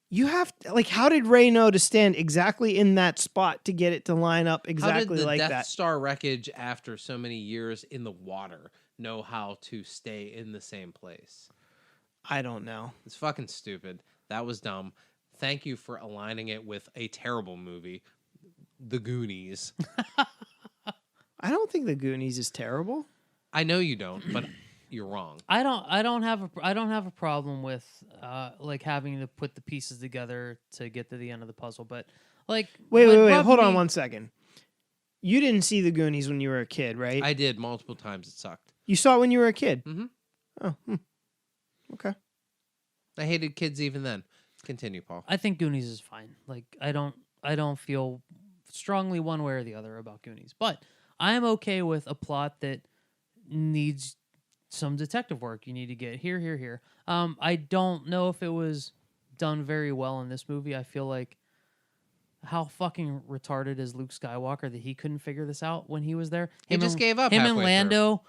you have to, like, how did Ray know to stand exactly in that spot to get it to line up How exactly did the like Death that? Star wreckage after so many years in the water know how to stay in the same place? I don't know. It's fucking stupid. That was dumb. Thank you for aligning it with a terrible movie, The Goonies. I don't think the Goonies is terrible. I know you don't, but you're wrong. I don't have a problem with like having to put the pieces together to get to the end of the puzzle, but like Wait, what wait, wait. rubbed Hold on me- one second. You didn't see the Goonies when you were a kid, right? I did multiple times. It sucked. You saw it when you were a kid. Mhm. Oh, okay. I hated kids even then. Continue, Paul. I think Goonies is fine. Like I don't feel strongly one way or the other about Goonies, but I am okay with a plot that needs some detective work. You need to get here. I don't know if it was done very well in this movie. I feel like how fucking retarded is Luke Skywalker that he couldn't figure this out when he was there. He just gave up Him and halfway through. Lando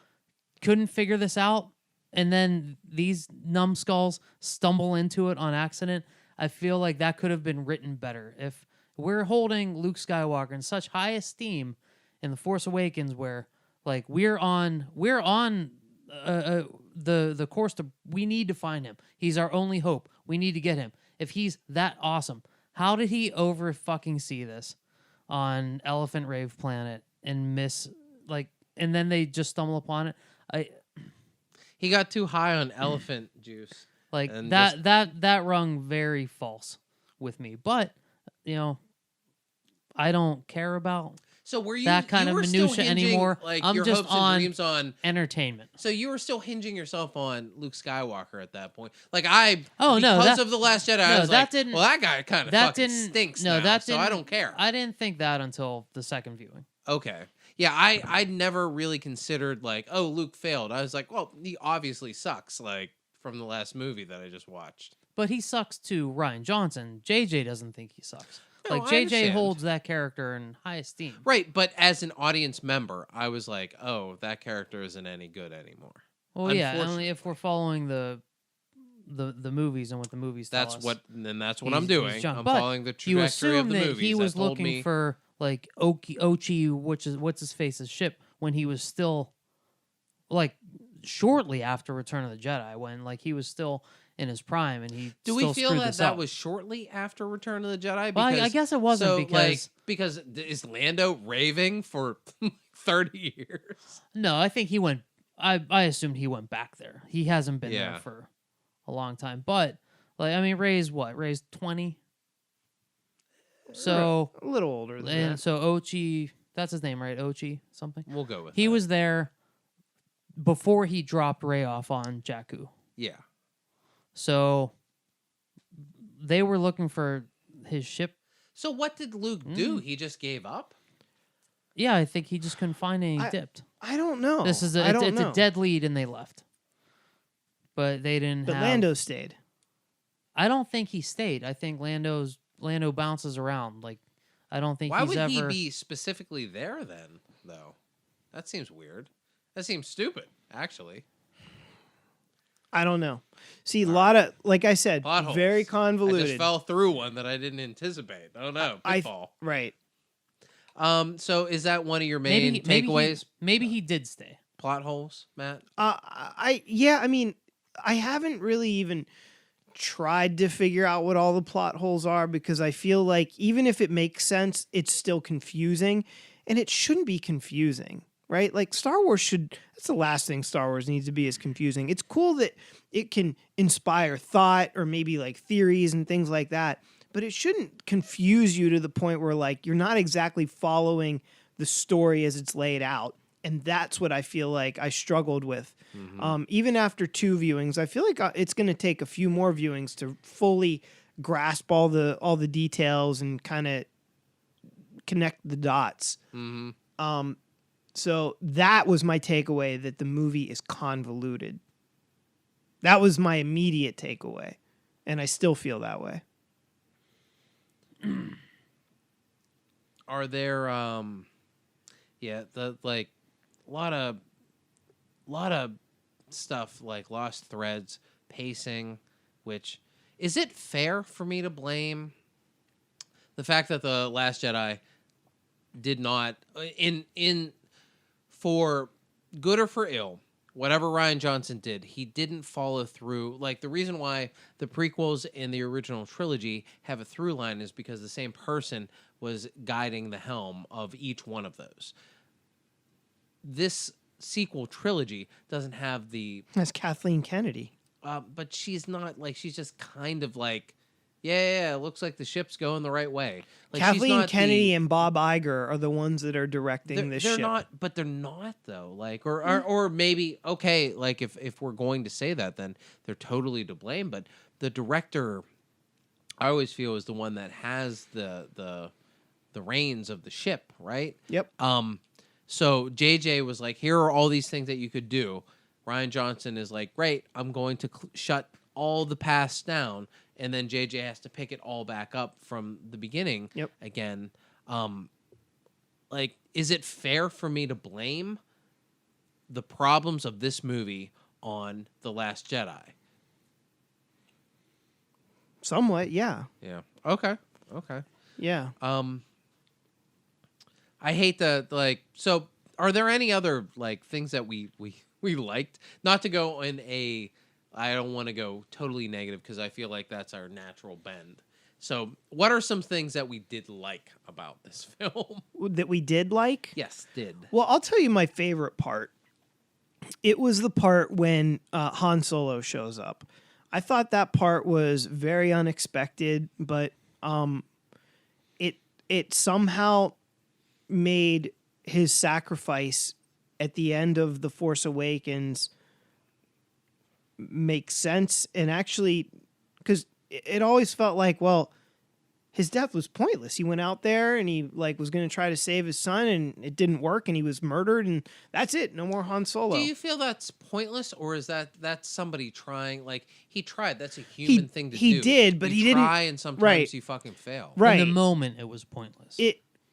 couldn't figure this out, and then these numbskulls stumble into it on accident. I feel like that could have been written better. If we're holding Luke Skywalker in such high esteem in The Force Awakens, where like we're on the course to, we need to find him. He's our only hope. We need to get him. If he's that awesome, how did he over fucking see this on Elephant Rave Planet and miss like, and then they just stumble upon it? He got too high on elephant juice. Like And that rung very false with me. But you know, I don't care about So were you that kind you of were still minutia hinging, anymore. Like I'm your just hopes and on dreams on. entertainment. So you were still hinging yourself on Luke Skywalker at that point. Like Oh, no, because that- of the Last Jedi. I no, was that like, didn't- well, that guy kind of that fucking didn't stinks. no, now, that so didn't, I don't care. I didn't think that until the second viewing. Okay. Yeah, I'd never really considered like, oh, Luke failed. I was like, well, he obviously sucks, like from the last movie that I just watched. But he sucks to Ryan Johnson. JJ doesn't think he sucks. No, Like I JJ understand. holds that character in high esteem. Right, but as an audience member, I was like, oh, that character isn't any good anymore. Well, yeah, Unfortunately. only if we're following the movies and what the movies tell That's us. what I'm He's doing. John. I'm but following the you trajectory assume of the that movies. he was that told looking me, for like Ochi, which is what's his face's ship, when he was still like shortly after Return of the Jedi, when like he was still in his prime, and he Do still we feel screwed that this that up. was shortly after Return of the Jedi? Well, I guess it wasn't, because is Lando raving for 30 years? No, I think he went. I assumed he went back there. He hasn't been Yeah. there for a long time. But like, I mean, Ray's what? Ray's 20. So a little older than and that. so Ochi, that's his name, right? Ochi something. We'll go with He that. was there before he dropped Ray off on Jakku. Yeah. So they were looking for his ship. So what did Luke do? He just gave up? Yeah, I think he just couldn't find any. He dipped. I don't know. This is I don't it's know. a dead lead, and they left. But they didn't. But have, Lando stayed. I don't think he stayed. I think Lando bounces around. Like, I don't think Why he's would ever. he be specifically there then, though? That seems weird. That seems stupid, actually. I don't know. See, a lot of, like I said, Plot holes. very I convoluted. just fell through one that I didn't anticipate. I don't know. Pitfall. Right. So is that one of your main takeaways? Maybe he did stay. Plot holes, Matt? I mean, I haven't really even tried to figure out what all the plot holes are, because I feel like even if it makes sense, it's still confusing, and it shouldn't be confusing, right? Like Star Wars that's the last thing Star Wars needs to be, is confusing. It's cool that it can inspire thought or maybe like theories and things like that, but it shouldn't confuse you to the point where like you're not exactly following the story as it's laid out. And that's what I feel like I struggled with. Even after 2 viewings, I feel like it's going to take a few more viewings to fully grasp all the details and kind of connect the dots. So that was my takeaway, that the movie is convoluted. That was my immediate takeaway, and I still feel that way. Are there a lot of stuff like lost threads, pacing, which is it fair for me to blame the fact that The Last Jedi did not in for good or for ill, whatever Rian Johnson did, he didn't follow through. Like, the reason why the prequels in the original trilogy have a through line is because the same person was guiding the helm of each one of those. This sequel trilogy doesn't have the... That's Kathleen Kennedy. but she's not, like, she's just kind of like, yeah, it looks like the ship's going the right way. Like, Kathleen Kennedy and Bob Iger are the ones that are directing this they're ship. But they're not, though. Like, or maybe, okay, like, if we're going to say that, then they're totally to blame. But the director, I always feel, is the one that has the reins of the ship, right? Yep. So JJ was like, here are all these things that you could do. Rian Johnson is like, great, I'm going to shut all the past down. And then JJ has to pick it all back up from the beginning again. Like, is it fair for me to blame the problems of this movie on The Last Jedi? Somewhat, yeah. Yeah. Okay. Yeah. I hate the, like, so are there any other, like, things that we liked? Not to go in I don't want to go totally negative because I feel like that's our natural bend. So what are some things that we did like about this film? That we did like? Yes, did. Well, I'll tell you my favorite part. It was the part when Han Solo shows up. I thought that part was very unexpected, but it somehow made his sacrifice at the end of The Force Awakens make sense. And actually, because it always felt like, well, his death was pointless. He went out there and he was going to try to save his son, and it didn't work, and he was murdered, and that's it. No more Han Solo. Do you feel that's pointless, or is that's somebody trying? Like, he tried. That's a human thing to do. He did, but you he didn't. Try, and sometimes you fucking fail. Right. In the moment, it was pointless.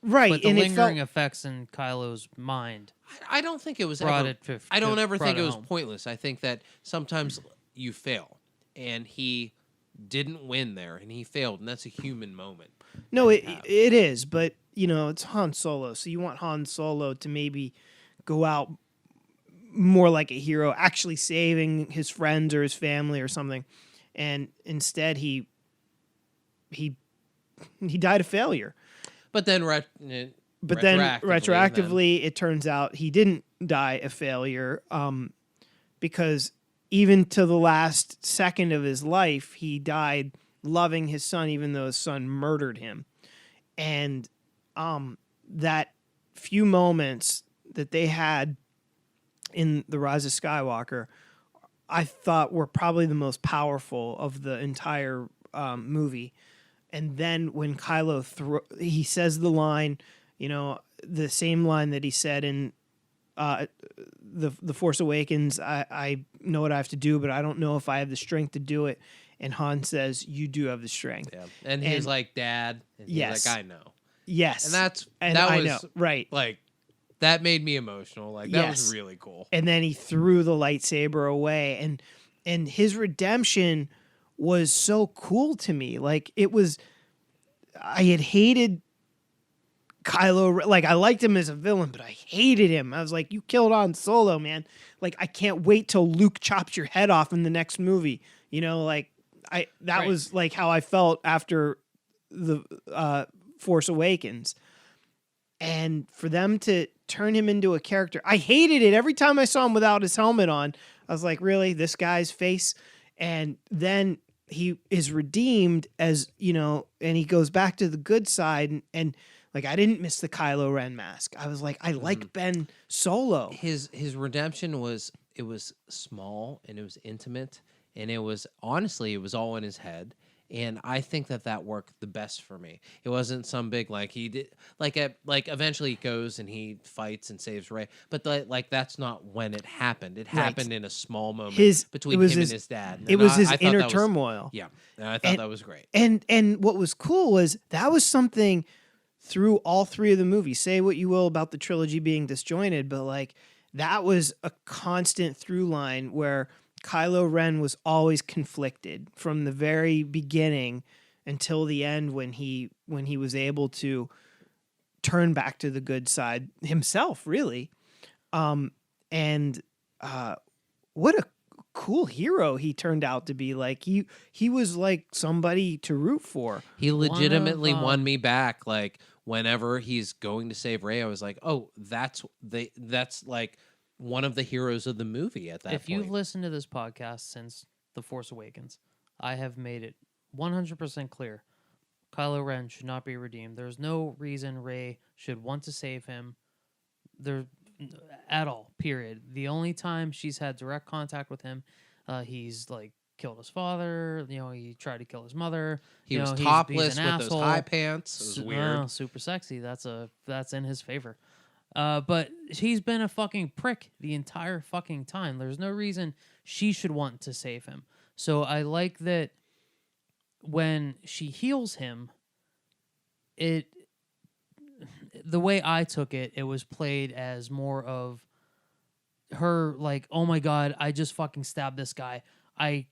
But the and lingering effects in Kylo's mind. I don't think it was brought ever. It to, I don't ever think it was home. pointless. I think that sometimes you fail, and he didn't win there, and he failed, and that's a human moment. No, it is, but it's Han Solo, so you want Han Solo to maybe go out more like a hero, actually saving his friends or his family or something, and instead he died a failure. But then, retroactively, it turns out he didn't die a failure, because even to the last second of his life, he died loving his son, even though his son murdered him. And that few moments that they had in the Rise of Skywalker, I thought were probably the most powerful of the entire movie. And then when Kylo he says the line, the same line that he said in the Force Awakens, I know what I have to do, but I don't know if I have the strength to do it. And Han says, "You do have the strength." Yeah, and he's like, "Dad," and he's yes, like, "I know." Yes, and that I was know. Right. Like that made me emotional. Like that was really cool. And then he threw the lightsaber away, and his redemption was so cool to me. Like I had hated Kylo. Like I liked him as a villain, but I hated him. I was like, "You killed Han Solo, man! Like I can't wait till Luke chops your head off in the next movie." That was like how I felt after the Force Awakens. And for them to turn him into a character, I hated it every time I saw him without his helmet on. I was like, really, this guy's face? And then he is redeemed as, and he goes back to the good side. And like, I didn't miss the Kylo Ren mask. I was like, I like Ben Solo. His redemption was small and it was intimate. And it was all in his head. And I think that worked the best for me. It wasn't some big, like he did, like eventually he goes and he fights and saves Rey. But that's not when it happened. It happened in a small moment between him and his dad. And it was his inner turmoil. Yeah. And I thought that was great. And what was cool was that was something through all three of the movies. Say what you will about the trilogy being disjointed, but like that was a constant through line where Kylo Ren was always conflicted from the very beginning until the end when he was able to turn back to the good side himself, really. And what a cool hero he turned out to be. Like he was like somebody to root for. He legitimately won me back. Like whenever he's going to save Rey, I was like, oh, that's like one of the heroes of the movie at that point. If you've listened to this podcast since The Force Awakens, I have made it 100% clear. Kylo Ren should not be redeemed. There's no reason Rey should want to save him there at all, period. The only time she's had direct contact with him, he's like killed his father. He tried to kill his mother. He was topless with those high pants. It was weird. Super sexy. That's in his favor. But he's been a fucking prick the entire fucking time. There's no reason she should want to save him. So I like that when she heals him, the way I took it, it was played as more of her like, oh my God, I just fucking stabbed this guy. I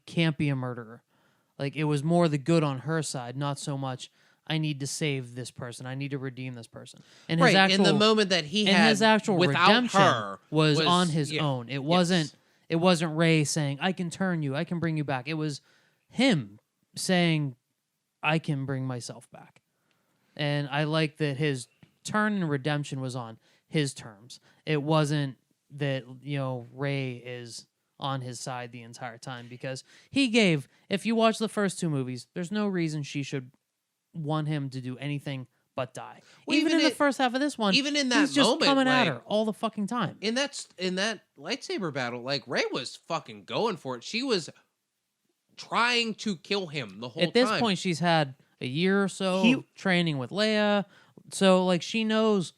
can't be a murderer. Like it was more the good on her side, not so much I need to save this person. I need to redeem this person. And his actual, in the moment that he had his actual without redemption her was on his own. It wasn't Rey saying, I can turn you, I can bring you back. It was him saying, I can bring myself back. And I like that his turn and redemption was on his terms. It wasn't that, Rey is on his side the entire time, because he gave, if you watch the first two movies, there's no reason she should want him to do anything but die. Well, even in the first half of this one, even in that he's just moment, coming at her all the fucking time. In that lightsaber battle, like Rey was fucking going for it. She was trying to kill him the whole time. At this point, she's had a year or so training with Leia, so like she knows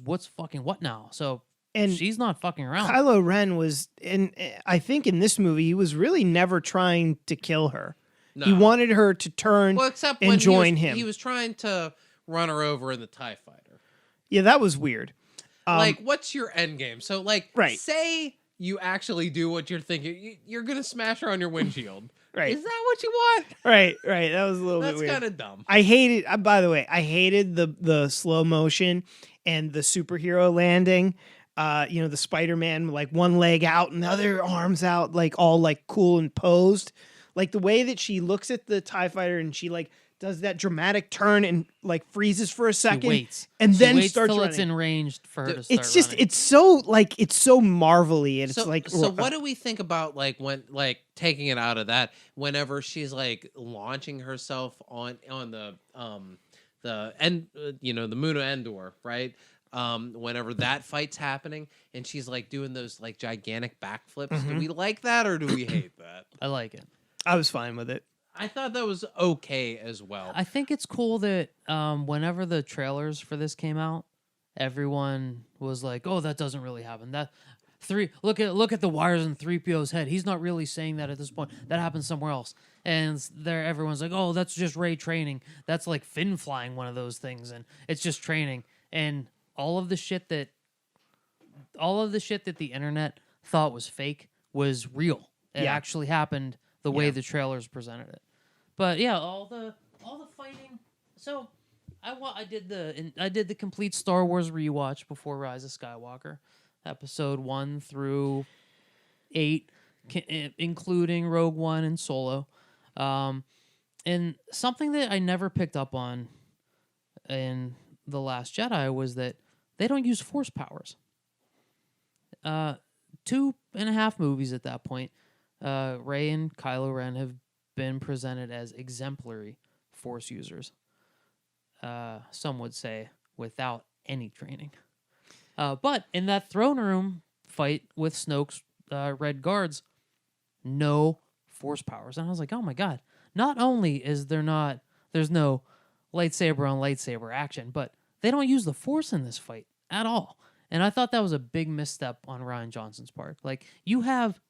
what's fucking what now. So and she's not fucking around. Kylo Ren was, and I think in this movie, he was really never trying to kill her. No. He wanted her to turn and join him. He was trying to run her over in the TIE fighter. Yeah, that was weird. What's your end game? So, say you actually do what you're thinking. You're going to smash her on your windshield. Right. Is that what you want? Right. That was a little That's bit weird. kind of dumb. I hated. By the way, I hated the slow motion and the superhero landing. The Spider-Man like one leg out and the other arms out, like all like cool and posed. Like the way that she looks at the TIE fighter and she like does that dramatic turn and like freezes for a second. She waits. And she then waits starts till running. it's in range for her to start It's just running. it's so marvelly and it's like so what do we think about like when like taking it out of that whenever she's like launching herself on the end the moon of Endor, right? Whenever that fight's happening and she's like doing those like gigantic backflips, do we like that or do we hate that? I like it. I was fine with it. I thought that was okay as well. I think it's cool that whenever the trailers for this came out, everyone was like, "Oh, that doesn't really happen." Look at the wires in 3PO's head. He's not really saying that at this point. That happens somewhere else. And everyone's like, "Oh, that's just Rey training. That's like Finn flying one of those things, and it's just training." And all of the shit that the internet thought was fake was real. It actually happened the way the trailers presented it. But yeah, all the fighting. So I did the complete Star Wars rewatch before Rise of Skywalker, episode 1 through 8, including Rogue One and Solo. And something that I never picked up on in The Last Jedi was that they don't use Force powers. 2.5 movies at that point. Rey and Kylo Ren have been presented as exemplary Force users. Some would say without any training. But in that throne room fight with Snoke's Red Guards, no Force powers. And I was like, oh my God. Not only is there's no lightsaber on lightsaber action, but they don't use the Force in this fight at all. And I thought that was a big misstep on Rian Johnson's part. Like, you have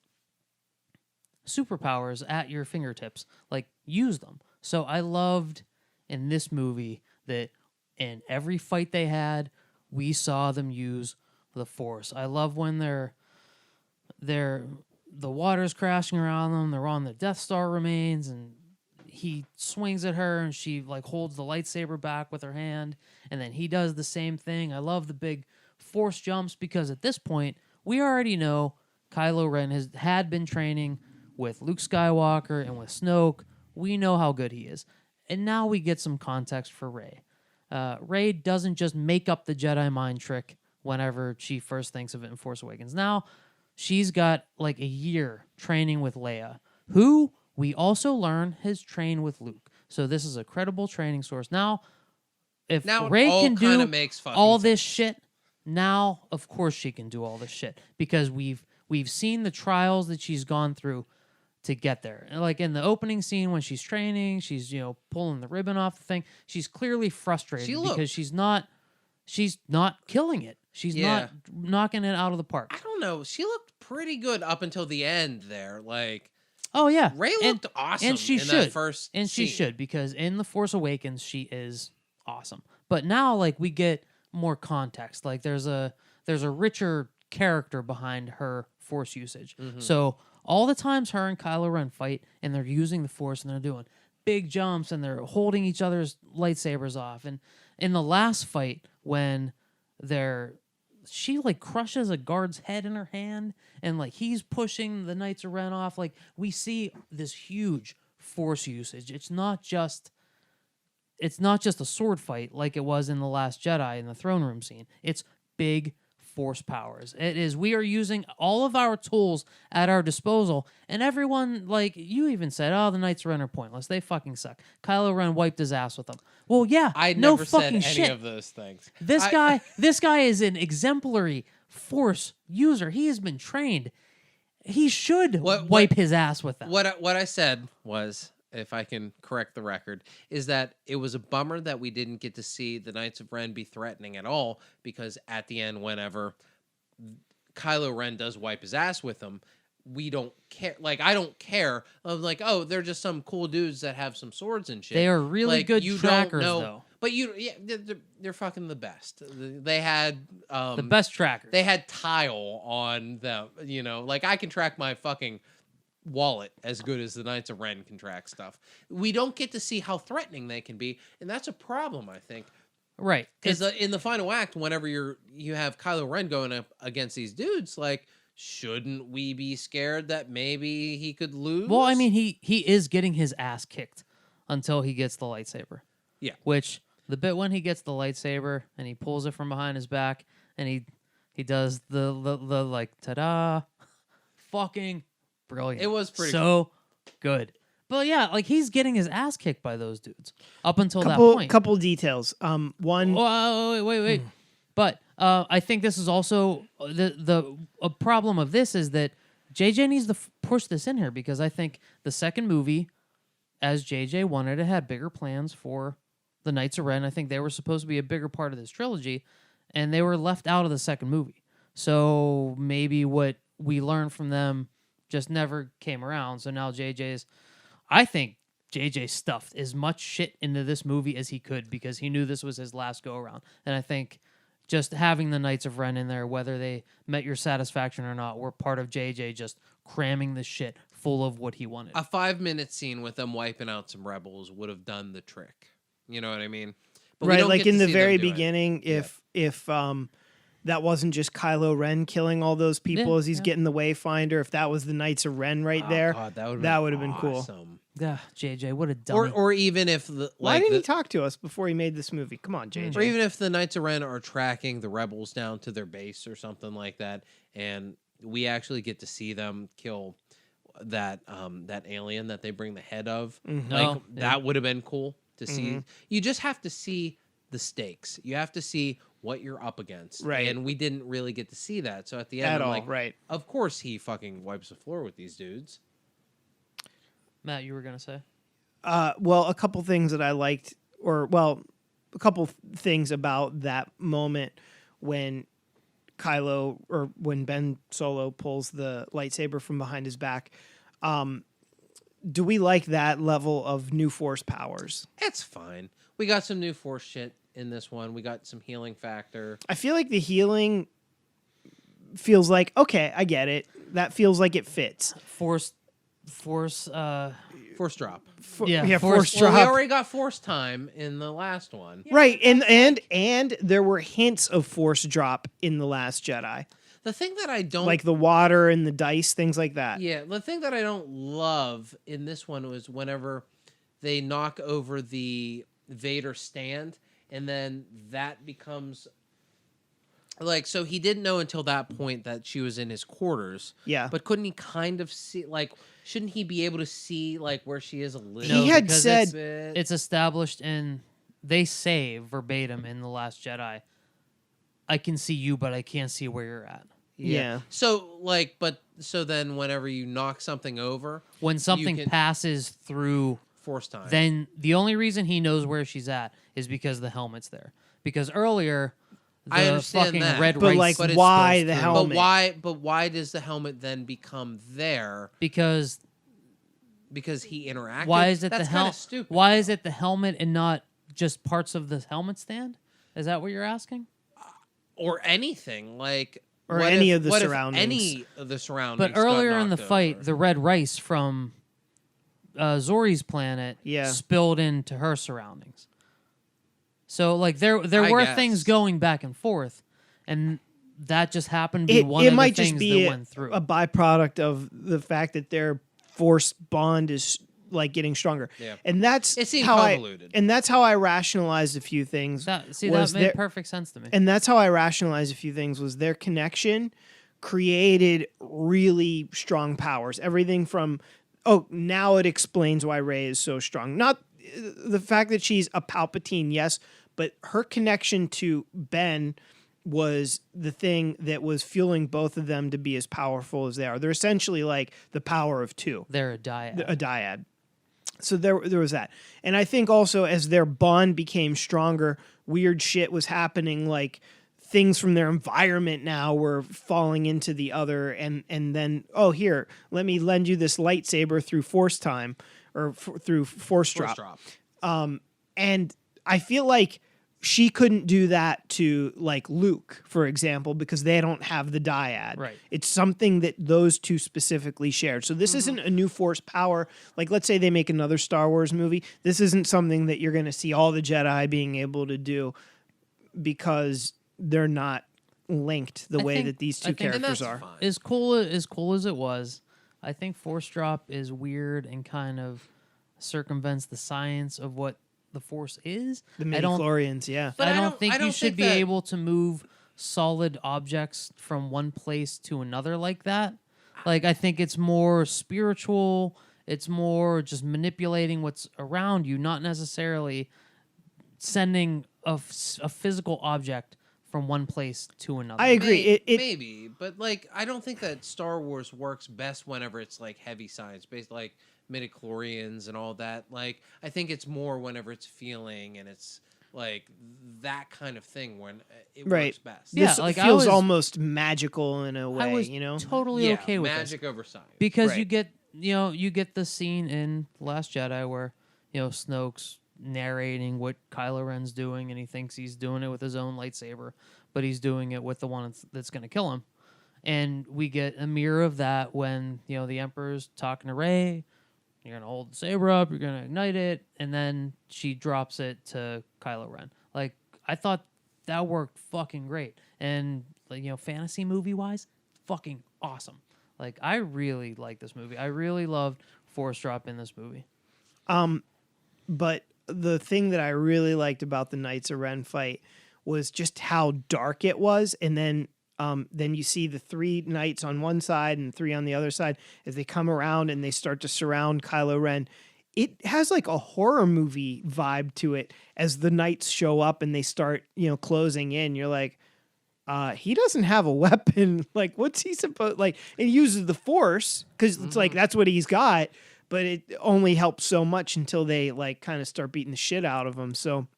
superpowers at your fingertips. Like, use them. So I loved in this movie that in every fight they had, we saw them use the Force. I love when the water's crashing around them, they're on the Death Star remains, and he swings at her and she like holds the lightsaber back with her hand, and then he does the same thing. I love the big Force jumps because at this point we already know Kylo Ren had been training with Luke Skywalker and with Snoke. We know how good he is. And now we get some context for Rey. Rey doesn't just make up the Jedi mind trick whenever she first thinks of it in Force Awakens. Now she's got like a year training with Leia, who we also learn has trained with Luke. So this is a credible training source. Now, if Rey can do all this shit, now of course she can do all this shit because we've seen the trials that she's gone through to get there. And like in the opening scene when she's training, she's pulling the ribbon off the thing. She's clearly frustrated because she's not killing it. She's not knocking it out of the park. I don't know. She looked pretty good up until the end there. Like, oh yeah, Rey looked awesome. And she in should. That first and scene. she should because in The Force Awakens she is awesome. But now like we get more context. Like there's a richer character behind her Force usage. Mm-hmm. So all the times her and Kylo Ren fight and they're using the Force and they're doing big jumps and they're holding each other's lightsabers off. And in the last fight when she like crushes a guard's head in her hand and like he's pushing the Knights of Ren off, like we see this huge Force usage. It's not just a sword fight like it was in The Last Jedi in the throne room scene. It's big Force powers. It is. We are using all of our tools at our disposal, and everyone, like you even said, oh, the Knights of Ren are pointless. They fucking suck. Kylo Ren wiped his ass with them. Well, yeah, I no never fucking said shit. any of those things. This guy is an exemplary Force user. He has been trained. He should wipe his ass with them. What I said was, if I can correct the record, is that it was a bummer that we didn't get to see the Knights of Ren be threatening at all, because at the end, whenever Kylo Ren does wipe his ass with them, we don't care. Like, I don't care. I'm like, oh, they're just some cool dudes that have some swords and shit. They are really like, good you trackers, don't know, though. But they're fucking the best. They had the best trackers. They had tile on them. Like I can track my fucking wallet as good as the Knights of Ren can track stuff. We don't get to see how threatening they can be, and that's a problem, I think. Right. Because in the final act, whenever you have Kylo Ren going up against these dudes, like, shouldn't we be scared that maybe he could lose? Well, I mean, he is getting his ass kicked until he gets the lightsaber. Yeah. Which the bit when he gets the lightsaber and he pulls it from behind his back and he does the like ta-da, fucking brilliant. It was pretty so good. But yeah, like he's getting his ass kicked by those dudes up until that point. Couple details. One. Oh, wait. But I think this is also a problem of this is that JJ needs to push this in here because I think the second movie, as JJ wanted, it had bigger plans for the Knights of Ren. I think they were supposed to be a bigger part of this trilogy, and they were left out of the second movie. So maybe what we learned from them just never came around. So now I think JJ stuffed as much shit into this movie as he could because he knew this was his last go around. And I think just having the Knights of Ren in there, whether they met your satisfaction or not, were part of JJ just cramming the shit full of what he wanted. A 5-minute scene with them wiping out some rebels would have done the trick. You know what I mean? But we right, don't like get in to the see very them do it. beginning, if that wasn't just Kylo Ren killing all those people as he's getting the Wayfinder, if that was the Knights of Ren right there, God, that would have been cool. awesome. Yeah, JJ, what a dummy. Or even if the Why like didn't the, he talk to us before he made this movie? Come on, JJ. or even if the Knights of Ren are tracking the rebels down to their base or something like that, and we actually get to see them kill that alien that they bring the head of, Oh, that would have been cool to see. You just have to see the stakes. You have to see what you're up against, Right. And we didn't really get to see that. So at the end, At I'm all, like, right. of course he fucking wipes the floor with these dudes. Matt, you were going to say? Well, a couple things that I liked, a couple things about that moment when when Ben Solo pulls the lightsaber from behind his back. Do we like that level of new Force powers? It's fine. We got some new Force shit in this one. We got some healing factor. I feel like the healing feels like, okay, I get it. That feels like it fits. Force Force drop. Force Well, drop. we already got Force time in the last one. Right, and there were hints of Force drop in The Last Jedi. The thing that I don't Like the water and the dice, things like that. Yeah, the thing that I don't love in this one was whenever they knock over the Vader stand, and then that becomes like, so he didn't know until that point that she was in his quarters. Yeah. But couldn't he kind of see, like, shouldn't he be able to see, like, where she is a little? He had because said- it's established in, they say verbatim in The Last Jedi, I can see you, but I can't see where you're at. Yeah. So, like, so then whenever you knock something over, When something can- passes through, Force time. then the only reason he knows where she's at is because the helmet's there. Because earlier, the I understand fucking that. red But, rice, like, But it's why supposed the to- helmet? But why does the helmet then become there? Because Because he interacted. why is it That's the kinda helmet? stupid. Why is it the helmet and not just parts of the helmet stand? Is that what you're asking? Or anything like, Or what any if- of the what if surroundings. any of the surroundings. But got earlier in the knocked fight, over. the red rice from Zori's planet Yeah. spilled into her surroundings. So like there I were guess. things going back and forth, and that just happened to be one It of the might things just be that went through. a byproduct of the fact that their Force bond is like getting stronger. Yeah. And that's It seemed how convoluted. and that's how I rationalized a few things. that was made there- perfect sense to me. And that's how I rationalized a few things was their connection created really strong powers. Everything from, now it explains why Rey is so strong. Not the fact that she's a Palpatine, yes, but her connection to Ben was the thing that was fueling both of them to be as powerful as they are. They're essentially like the power of two. They're a dyad. A dyad. So there was that. And I think also as their bond became stronger, weird shit was happening, like things from their environment now were falling into the other, and then, here, let me lend you this lightsaber through Force time, or through Force drop. drop. And I feel like she couldn't do that to like Luke, for example, because they don't have the dyad. Right. It's something that those two specifically shared. So this isn't a new force power. Like, let's say they make another Star Wars movie. This isn't something that you're going to see all the Jedi being able to do because they're not linked the I way think- that these I two think- And characters that's are. fine. As cool as it was, I think Force Drop is weird and kind of circumvents the science of what the Force is. The I don't midichlorians, yeah. But I I don't don't- think I you don't should think be that- able to move solid objects from one place to another like that. Like, I think it's more spiritual. It's more just manipulating what's around you, not necessarily sending a physical object from one place to another. I agree. Maybe, but like I don't think that Star Wars works best whenever it's like heavy science based, like midichlorians and all that. Like I think it's more whenever it's feeling and it's like that kind of thing when it Right. works best. Yeah, This like, I feels was- almost magical in a way, I was you know? totally Yeah, okay with this. magic over science. Because Right. you get the scene in Last Jedi where Snoke's narrating what Kylo Ren's doing, and he thinks he's doing it with his own lightsaber, but he's doing it with the one that's going to kill him. And we get a mirror of that when the Emperor's talking to Rey. You're gonna hold the saber up, you're gonna ignite it, and then she drops it to Kylo Ren. Like, I thought that worked fucking great, and like fantasy movie wise, fucking awesome. Like, I really like this movie. I really loved Force Drop in this movie. But the thing that I really liked about the Knights of Ren fight was just how dark it was, and then you see the three knights on one side and three on the other side as they come around and they start to surround Kylo Ren. It has like a horror movie vibe to it as the knights show up and they start closing in. You're like, he doesn't have a weapon. Like, what's he supposed like? And he uses the Force because it's like that's what he's got. But it only helps so much until they like kind of start beating the shit out of him. So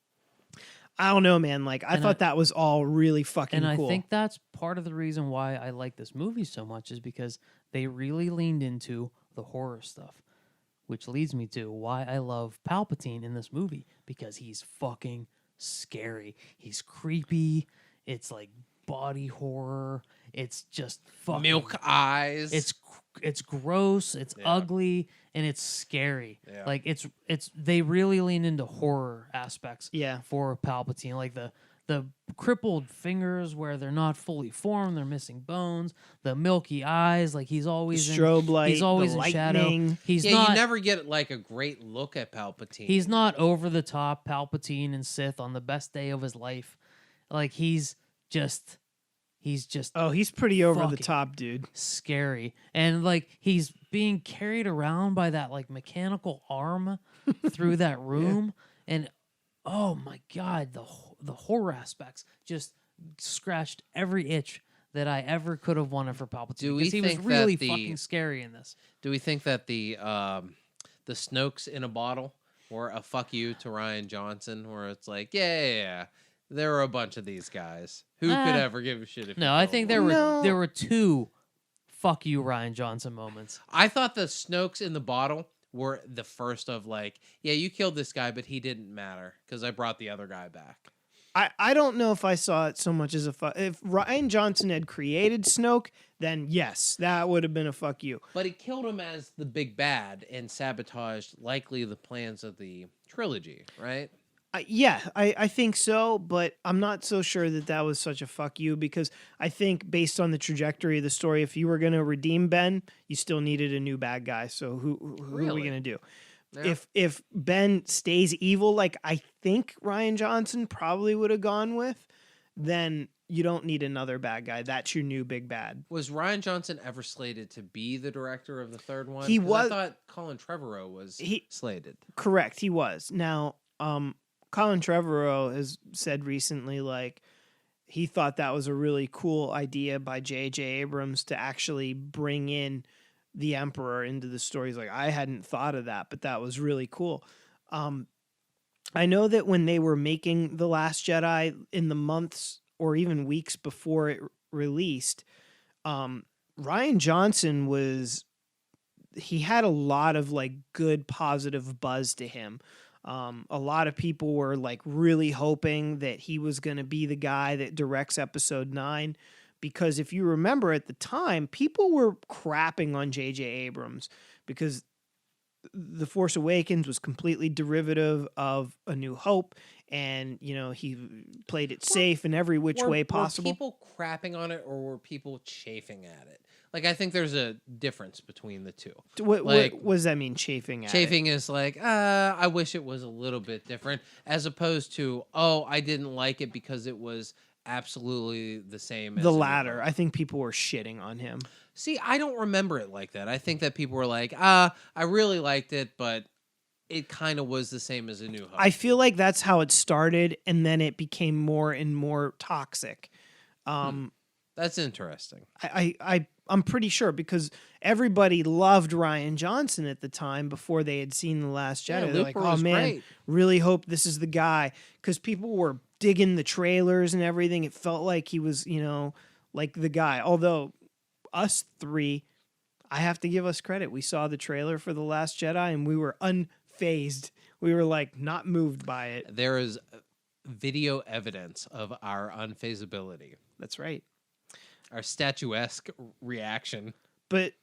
I don't know, man. Like I thought that was all really fucking And cool. I think that's part of the reason why I like this movie so much is because they really leaned into the horror stuff, which leads me to why I love Palpatine in this movie, because he's fucking scary. He's creepy. It's like body horror. It's just fucking Milk eyes. It's gross, it's Yeah. ugly, and it's scary. Yeah. Like it's they really lean into horror aspects Yeah. for Palpatine. Like the crippled fingers where they're not fully formed, they're missing bones, the milky eyes, like he's always strobe light, he's always the in shadow. lightning. He's yeah, not you never get like a great look at Palpatine. he's not over the top Palpatine and Sith on the best day of his life. Like he's just Oh, he's pretty over the fucking top, dude. scary, and like he's being carried around by that like mechanical arm through that room, and oh my god, the horror aspects just scratched every itch that I ever could have wanted for Palpatine. Do we because he was think that really the- fucking scary in this. Do we think that the Snokes in a bottle were a fuck you to Ryan Johnson, where it's like, yeah, there are a bunch of these guys. Who could ever give a shit if? No, you I killed think one? there were two fuck you Ryan Johnson moments. I thought the Snokes in the bottle were the first of like, yeah, you killed this guy, but he didn't matter because I brought the other guy back. I don't know if I saw it so much as if Ryan Johnson had created Snoke, then yes, that would have been a fuck you. But he killed him as the big bad and sabotaged likely the plans of the trilogy, right? I think so, but I'm not so sure that was such a fuck you, because I think based on the trajectory of the story, if you were going to redeem Ben, you still needed a new bad guy. So who are we Really? going to do? Yeah. If Ben stays evil, like I think Ryan Johnson probably would have gone with, then you don't need another bad guy. That's your new big bad. Was Ryan Johnson ever slated to be the director of the third one? He 'Cause was- I thought Colin Trevorrow was slated. Correct, he was. Now, Colin Trevorrow has said recently, like, he thought that was a really cool idea by J.J. Abrams to actually bring in the Emperor into the story. He's like, I hadn't thought of that, but that was really cool. I know that when they were making The Last Jedi in the months or even weeks before it released, Ryan Johnson he had a lot of like good positive buzz to him. A lot of people were like really hoping that he was going to be the guy that directs episode 9, because if you remember at the time, people were crapping on J.J. Abrams because The Force Awakens was completely derivative of A New Hope, and he played it safe in every which way possible. Were people crapping on it, or were people chafing at it? Like, I think there's a difference between the two. What does that mean, chafing at it? Chafing is like, I wish it was a little bit different, as opposed to, I didn't like it because it was absolutely the same as the latter. I think people were shitting on him. See, I don't remember it like that. I think that people were like, I really liked it, but it kind of was the same as A New Hope. I feel like that's how it started, and then it became more and more toxic. That's interesting. I'm pretty sure, because everybody loved Rian Johnson at the time before they had seen The Last Jedi. They're like, oh man, great. Really hope this is the guy, because people were digging the trailers and everything. It felt like he was, like the guy. Although us three, I have to give us credit. We saw the trailer for The Last Jedi and we were unfazed. We were like not moved by it. There is video evidence of our unfazability. That's right. Our statuesque reaction. But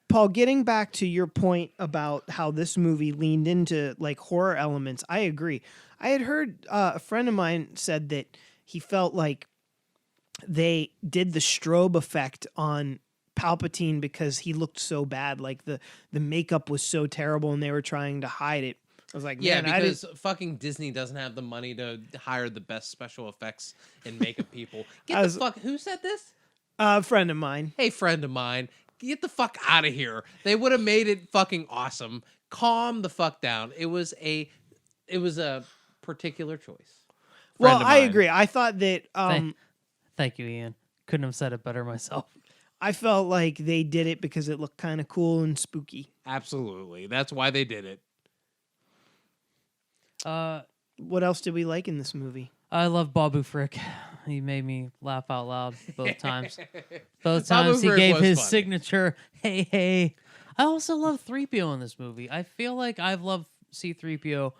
Paul, getting back to your point about how this movie leaned into like horror elements, I agree. I had heard a friend of mine said that he felt like they did the strobe effect on Palpatine because he looked so bad. Like the makeup was so terrible and they were trying to hide it. I was like, yeah, man, because fucking Disney doesn't have the money to hire the best special effects and makeup people. Who said this? A friend of mine. Hey, friend of mine, get the fuck out of here. They would have made it fucking awesome. Calm the fuck down. It was a particular choice. Well, I agree. I thought that Thank you, Ian. Couldn't have said it better myself. I felt like they did it because it looked kind of cool and spooky. Absolutely. That's why they did it. What else did we like in this movie? I love Babu Frick. He made me laugh out loud both times. Both Babu times he Frick gave was his funny. signature, hey, hey. I also love 3PO in this movie. I feel like I've loved C-3PO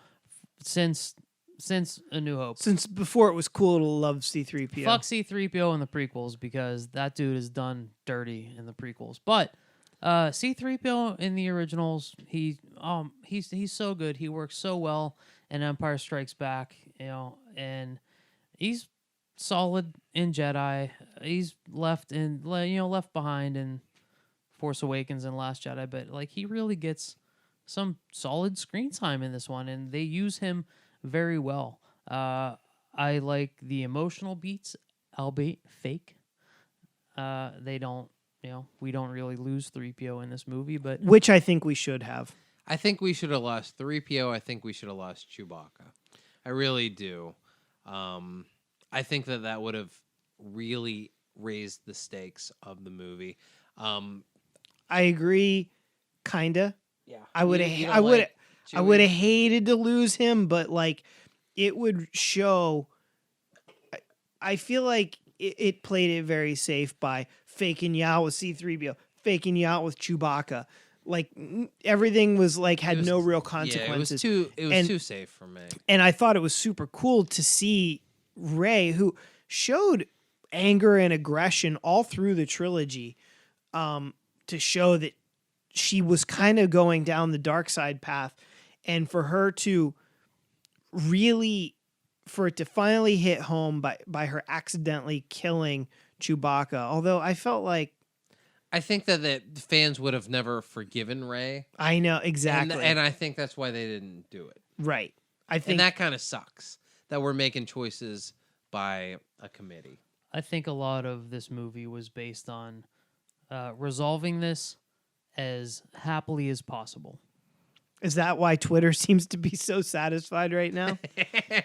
since A New Hope. Since before it was cool to love C-3PO. Fuck C-3PO in the prequels because that dude is done dirty in the prequels. But C-3PO in the originals, he's so good. He works so well in Empire Strikes Back, and he's solid in Jedi. He's left behind in Force Awakens and Last Jedi, but like he really gets some solid screen time in this one, and they use him very well. I like the emotional beats, albeit fake. We don't really lose 3PO in this movie, but which I think we should have. I think we should have lost 3PO. I think we should have lost Chewbacca. I really do. I think that would have really raised the stakes of the movie. I agree, kinda. Yeah, I would have hated to lose him, but like it would show. I feel like it played it very safe by faking you out with C-3PO, faking you out with Chewbacca. Like everything was like had no real consequences. Yeah, it was too safe for me. And I thought it was super cool to see Rey, who showed anger and aggression all through the trilogy, to show that she was kind of going down the dark side path, and for her to finally hit home by her accidentally killing Chewbacca. Although I felt like I think that fans would have never forgiven Rey. I know exactly, and I think that's why they didn't do it. Right. I think and that kind of sucks that we're making choices by a committee. I think a lot of this movie was based on resolving this as happily as possible. Is that why Twitter seems to be so satisfied right now?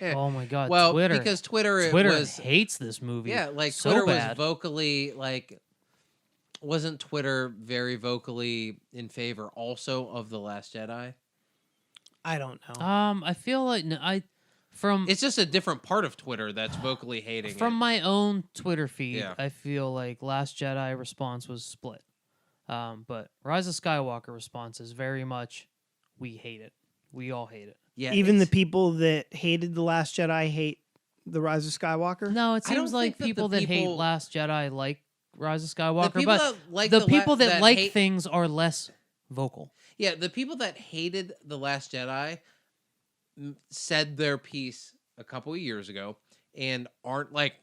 Oh my God! Well, Twitter, because Twitter hates this movie. Yeah, like so Twitter bad. was vocally like. Wasn't Twitter very vocally in favor also of The Last Jedi? I don't know. I feel like it's just a different part of Twitter that's vocally hating from it. my own Twitter feed. Yeah. I feel like Last Jedi response was split, but Rise of Skywalker response is very much we hate it. We all hate it. Yeah, Even the it's- people that hated The Last Jedi hate The Rise of Skywalker. No, it I don't seems like think that the people that hate people- Last Jedi like Rise of the Skywalker, people but that like the people that like hate, things are less vocal. yeah, the people that hated The Last Jedi said their piece a couple of years ago and aren't like,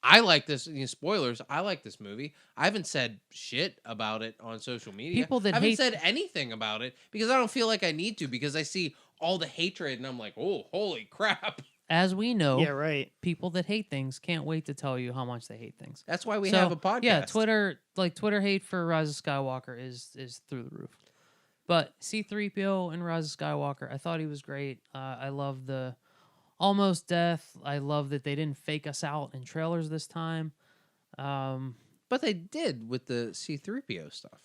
I like this. Spoilers. I like this movie. I haven't said shit about it on social media. People that I haven't hate- said anything about it because I don't feel like I need to, because I see all the hatred and I'm like, oh, holy crap. As we know, Yeah, right. people that hate things can't wait to tell you how much they hate things. That's why we So, have a podcast. Yeah, Twitter hate for Rise of Skywalker is through the roof. But C-3PO and Rise of Skywalker, I thought he was great. I love the almost death. I love that they didn't fake us out in trailers this time. But they did with the C-3PO stuff.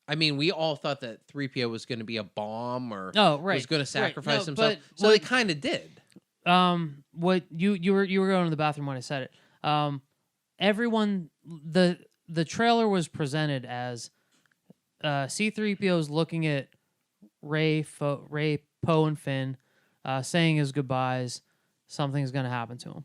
I mean, we all thought that 3PO was going to be a bomb or Oh, right, was going to right. sacrifice No, himself. but So what- they kind of did. What you were going to the bathroom when I said it. Everyone, the trailer was presented as C-3PO's looking at Ray, Poe, and Finn, saying his goodbyes. Something's going to happen to him.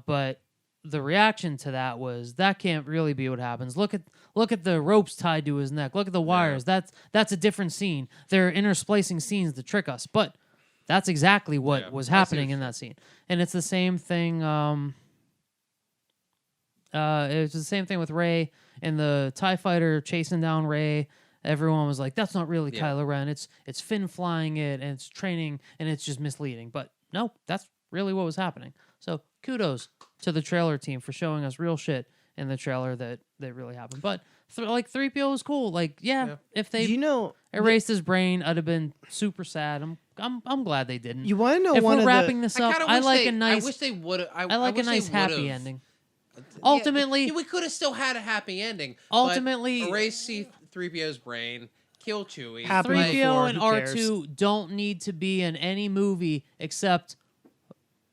But the reaction to that was, that can't really be what happens. Look at the ropes tied to his neck. Look at the wires. That's a different scene. They're intersplicing scenes to trick us. But that's exactly what was happening in that scene. And it's the same thing. It's the same thing with Rey and the TIE fighter chasing down Rey. Everyone was like, that's not really Kylo Ren. It's Finn flying it, and it's training, and it's just misleading. But no, that's really what was happening. So kudos to the trailer team for showing us real shit in the trailer that really happened. But 3PO was cool. Like, if they erased his brain, I'd have been super sad. I'm glad they didn't. You want to know If one we're of wrapping the, this up, I like a nice. I wish they would. I like a wish they nice happy would've- ending. Yeah, Ultimately, we could have still had a happy ending. Ultimately- but erase C-3PO's brain, kill Chewie. Happened like- before. 3PO and who cares? R2 don't need to be in any movie except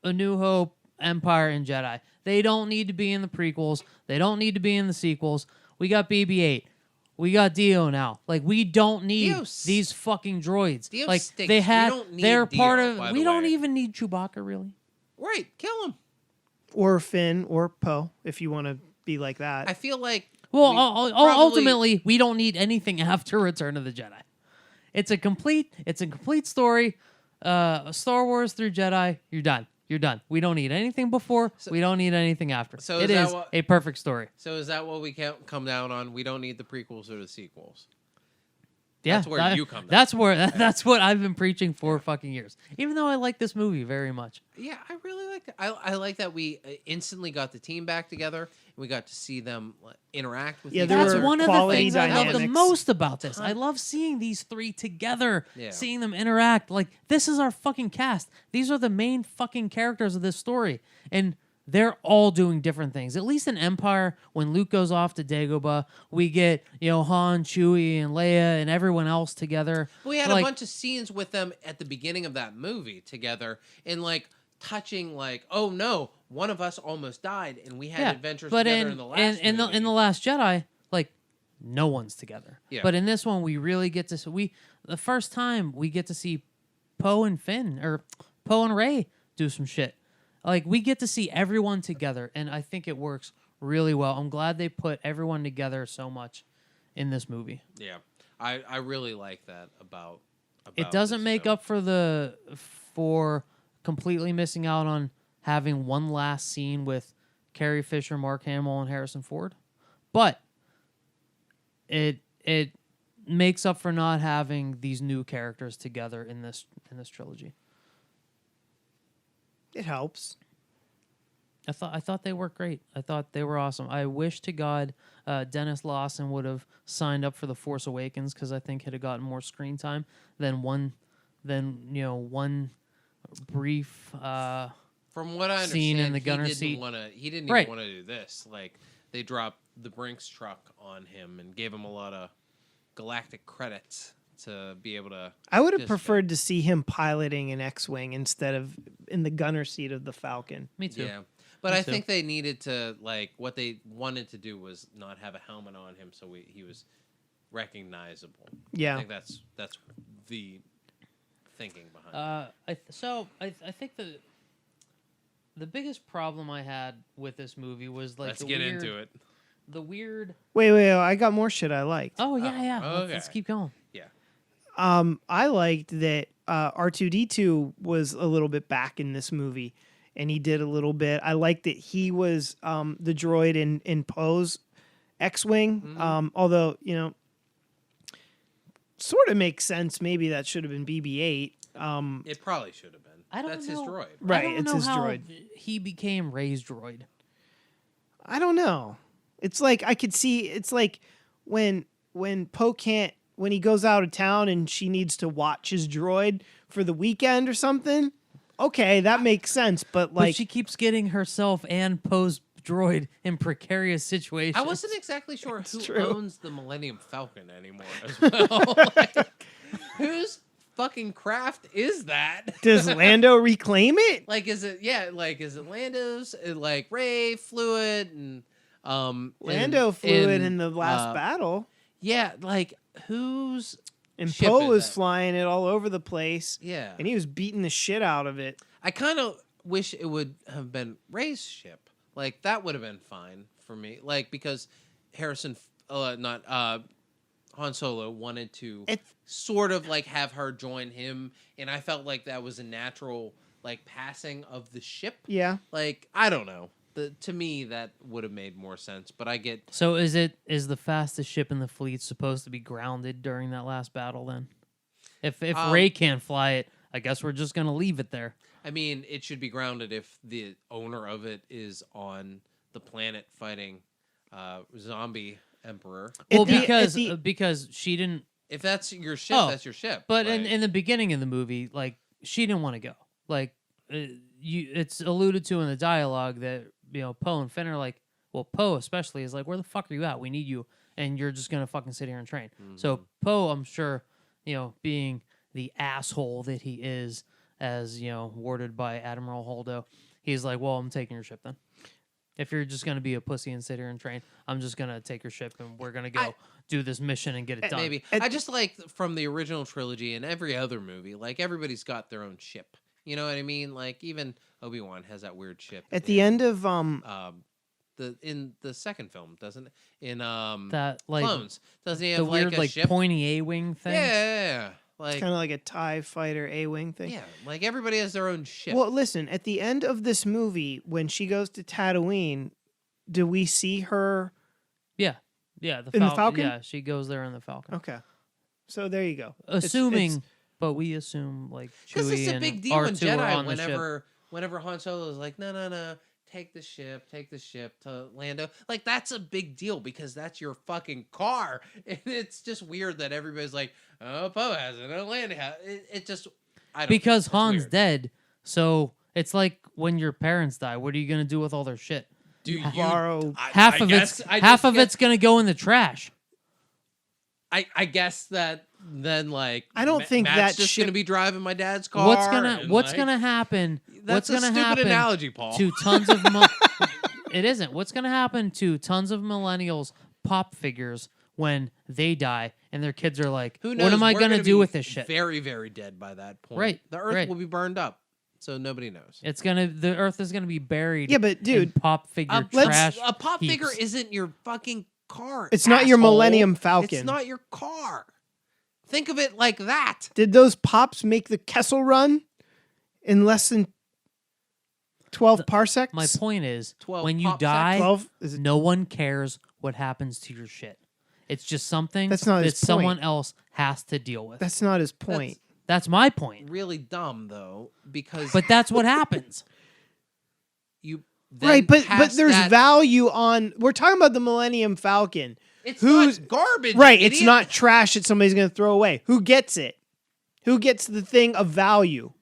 A New Hope, Empire, and Jedi. They don't need to be in the prequels. They don't need to be in the sequels. We got BB-8. We got Dio now. Like, we don't need Dio's- these fucking droids. Dio like stinks. they We had, don't need they're part Dio, of. by We the don't way. even need Chewbacca, really. Right, kill him. or Finn or Poe, if you want to be like that. I feel like. Well, we probably- ultimately, we don't need anything after Return of the Jedi. It's a complete story. Star Wars through Jedi. You're done. You're done. We don't need anything before. We don't need anything after. So It is that is what- a perfect story. So is that what we can't come down on? We don't need the prequels or the sequels. Yeah, That's where you come down. That's where that's what I've been preaching for fucking years. Even though I like this movie very much. Yeah, I really like that. I like that we instantly got the team back together and we got to see them interact with Yeah, each there That's other. were one of the quality things I love the dynamics. most about this. I love seeing these three together, Yeah. seeing them interact. Like, this is our fucking cast. These are the main fucking characters of this story. And they're all doing different things. At least in Empire, when Luke goes off to Dagobah, we get, Han, Chewie, and Leia, and everyone else together. We had Like, a bunch of scenes with them at the beginning of that movie together, and like touching, like, oh no, one of us almost died, and we had adventures but together in the last in movie. the Last Jedi, like, no one's together. Yeah. But in this one, we really get to the first time we get to see Poe and Finn, or Poe and Rey do some shit. Like, we get to see everyone together, and I think it works really well. I'm glad they put everyone together so much in this movie. Yeah, I really like that about It doesn't this make film. up for completely missing out on having one last scene with Carrie Fisher, Mark Hamill, and Harrison Ford, but it makes up for not having these new characters together in this trilogy. It helps. I thought they worked great. I thought they were awesome. I wish to God Dennis Lawson would have signed up for The Force Awakens, because I think he'd have gotten more screen time than one brief. From what I scene understand, in the gunner seat. He didn't Right. even want to do this. Like, they dropped the Brinks truck on him and gave him a lot of galactic credits to be able to. I would have Just- preferred to see him piloting an X-wing instead of in the gunner seat of the Falcon. Me too. Yeah. But Me I too. think they needed to, like, what they wanted to do was not have a helmet on him, so he was recognizable. I Yeah, think that's the thinking behind it. I think the biggest problem I had with this movie was like Let's get into it. The weird. Wait, I got more shit I liked. Oh yeah. Okay. Let's keep going. Yeah. I liked that R2D2 was a little bit back in this movie, and he did a little bit. I liked that he was the droid in Poe's X-wing. Although sort of makes sense. Maybe that should have been BB-8. It probably should have been. That's his droid. Right, I don't it's know his how droid. He became Rey's droid. I don't know. It's like I could see. It's like when Poe can't, when he goes out of town and she needs to watch his droid for the weekend or something. Okay, that makes sense. But But she keeps getting herself and Poe's droid in precarious situations. I wasn't exactly sure who true. owns the Millennium Falcon anymore as well. Like, whose fucking craft is that? does Lando reclaim it? Like, is it Lando's? Like Ray fluid and Lando flew it in the last uh, battle, Yeah, like whose and ship Poe is was that? flying it all over the place. Yeah. And he was beating the shit out of it. I kind of wish it would have been Ray's ship. Like that would have been fine for me. Like because Han Solo wanted to sort of like have her join him, and I felt like that was a natural like passing of the ship. Yeah. Like I don't know. To me that would have made more sense, but I get. So is the fastest ship in the fleet supposed to be grounded during that last battle then? If Rey can't fly it, I guess we're just gonna leave it there. I mean, it should be grounded if the owner of it is on the planet fighting zombie emperor. Well, At the- because she didn't. If that's your ship, Oh, that's your ship. But like, in the beginning of the movie, like she didn't want to go. Like it's alluded to in the dialogue that Poe and Finn are like, well, Poe especially is like, where the fuck are you at? We need you, and you're just gonna fucking sit here and train. So Poe, I'm sure, being the asshole that he is, as warded by Admiral Holdo, he's like, well, I'm taking your ship then. If you're just gonna be a pussy and sit here and train, I'm just gonna take your ship and we're gonna go do this mission and get it done. maybe I just like from the original trilogy and every other movie, like everybody's got their own ship. You know what I mean? Like even Obi-Wan has that weird ship. At the end of in the second film, doesn't it? In that like Clones, doesn't he the have weird like a ship? pointy A-wing thing. Yeah. Like kind of like a TIE fighter A-wing thing. yeah, like everybody has their own ship. Well, listen, at the end of this movie, when she goes to Tatooine, do we see her? Yeah, In the Falcon? Yeah, she goes there in the Falcon. Okay. So there you go. Assuming, but we assume like Because Chewie it's a and big deal in R2 are Jedi on the ship. whenever Han Solo is like, no, take the ship to Lando. Like that's a big deal because that's your fucking car. And it's just weird that everybody's like, oh, Poe has it, oh, Lando has it. It just, I don't Because it's Han's weird. dead, so it's like when your parents die. What are you gonna do with all their shit? Do you, Borrow. Half of it's gonna go in the trash. I guess that then like I don't think Matt's that just ship- gonna be driving my dad's car. What's and, gonna happen? That's What's a gonna stupid happen analogy, Paul. to tons of it isn't. What's gonna happen to tons of millennials pop figures when they die and their kids are like, Who knows? what am I We're gonna do be with this shit? Very, very dead by that point. Right, The Earth right. will be burned up, so nobody knows. The Earth is gonna be buried. Yeah, but in dude, pop figure let's- trash. A pop heaps. figure isn't your fucking car. It's not your asshole. Millennium Falcon. It's not your car. Think of it like that. Did those pops make the Kessel Run in less than 12 parsecs? My point is, 12 when you pop die, 12? Is it? no one cares what happens to your shit. It's just something That's not that his point. someone else has to deal with. That's not his point. That's my point. Really dumb though, because But that's what happens. you then Right, but pass there's that- value on. We're talking about the Millennium Falcon. It's who's- not garbage. Right, idiot. it's not trash that somebody's going to throw away. Who gets it? Who gets the thing of value?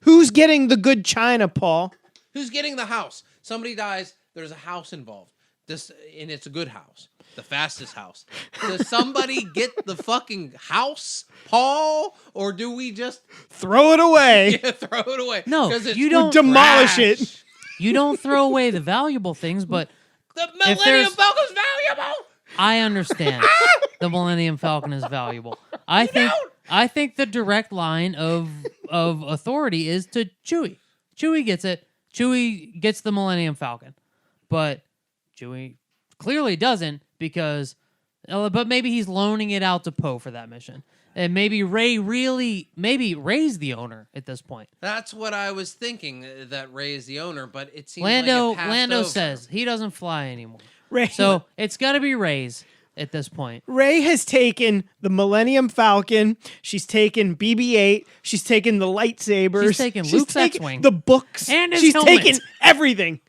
Who's getting the good china, Paul? Who's getting the house? Somebody dies. There's a house involved. And it's a good house, the fastest house. Does somebody get the fucking house, Paul, or do we just Throw it away. throw it away? No, 'Cause it's you don't demolish trash. it. You don't throw away the valuable things, but The Millennium there's- Falcon's valuable. I understand the Millennium Falcon is valuable. I think I think the direct line of authority is to Chewie. Chewie gets it. Chewie gets the Millennium Falcon, but Chewie clearly doesn't because. But maybe he's loaning it out to Poe for that mission, and maybe Rey's the owner at this point. That's what I was thinking. That Rey is the owner, but it seems Lando like it passed over. says he doesn't fly anymore, Rey, so it's got to be Rey's at this point. Rey has taken the Millennium Falcon. She's taken BB-8. She's taken the lightsabers. She's taken Luke's taken X-wing. the books. And his she's helmet. taken everything.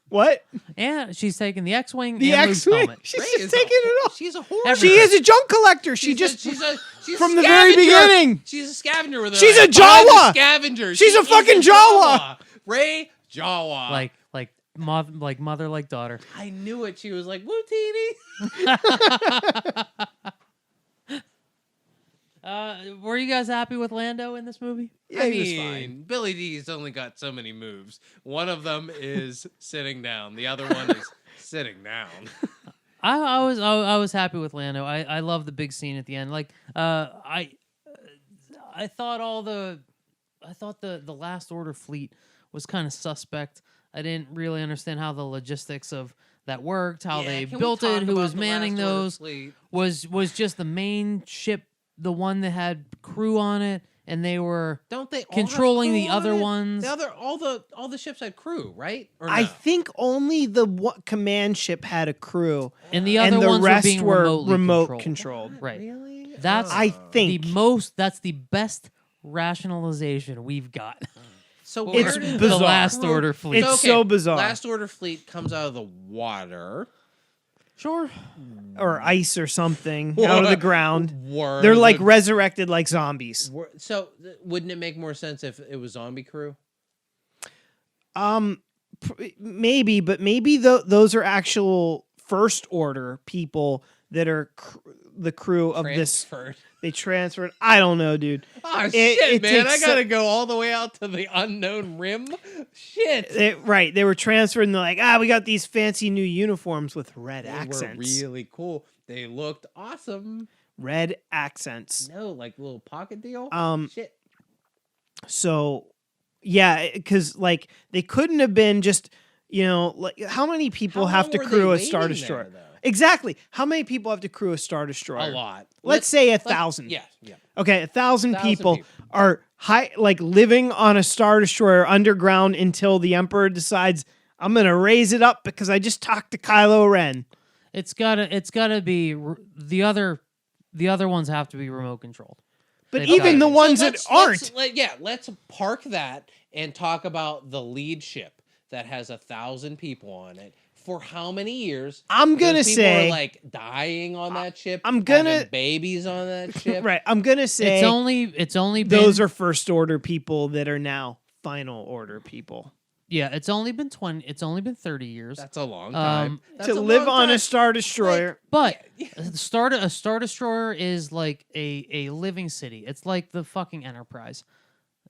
What? And she's taking the X-wing The and Luke's X-wing. helmet. She's Rey just is taking it all. She's a whore. Everything. She is a junk collector. She's she's a from the very scavenger. beginning. She's a scavenger with her. She's a eye. Buy Jawa. the Scavenger. She's She a is fucking Jawa. Rey Jawa. like mother, like daughter. I knew it. She was like, "Woo, teeny." Were you guys happy with Lando in this movie? Yeah, I he was mean, fine. Billy D's only got so many moves. One of them is sitting down. The other one is sitting down. I was happy with Lando. I love the big scene at the end. Like I thought the Last Order fleet was kind of suspect. I didn't really understand how the logistics of that worked, how they can we built talk it, who about was the manning Last Order those. fleet? Was just the main ship the one that had crew on it, and they were Don't they all controlling have the crew other on it? ones? All the ships had crew, right? Or I no? think only the command ship had a crew, and the other and the ones rest were being were remotely remote controlled. controlled. Right. Really? That's I think that's the best rationalization we've got. So It's where did bizarre. The Last Order fleet. It's so bizarre. Last Order fleet comes out of the water. Sure. or ice or something out of the ground. Were They're like the- resurrected like zombies. So wouldn't it make more sense if it was zombie crew? Maybe, but maybe those are actual first order people that are the crew of this. Transferred. They transferred. I don't know, dude. Oh shit, it man! I takes gotta go all the way out to the unknown rim. Shit. Right, they were transferred, and they're like, we got these fancy new uniforms with red accents. Were really cool. They looked awesome. Red accents. No, like little pocket deal. Shit. So, yeah, because like they couldn't have been just, like how many people How have long to were crew they a Star waiting Destroyer? there, though? Exactly. How many people have to crew a Star Destroyer? A lot. Let's say 1,000. Yeah. Okay, 1,000 people, 1,000 people. are living on a Star Destroyer underground until the Emperor decides I'm gonna raise it up because I just talked to Kylo Ren. It's gotta be the other ones have to be remote controlled. But They've even got the it. ones that aren't, Let's park that and talk about the lead ship that has 1,000 people on it. For how many years? I'm gonna those people say are like dying on that ship. I'm gonna- having babies on that ship. right? I'm gonna say It's only been, those are first order people that are now final order people. yeah. It's only been 30 years. That's a long time. That's To a live long on time. a Star Destroyer. But a Star Destroyer is like a living city. It's like the fucking Enterprise.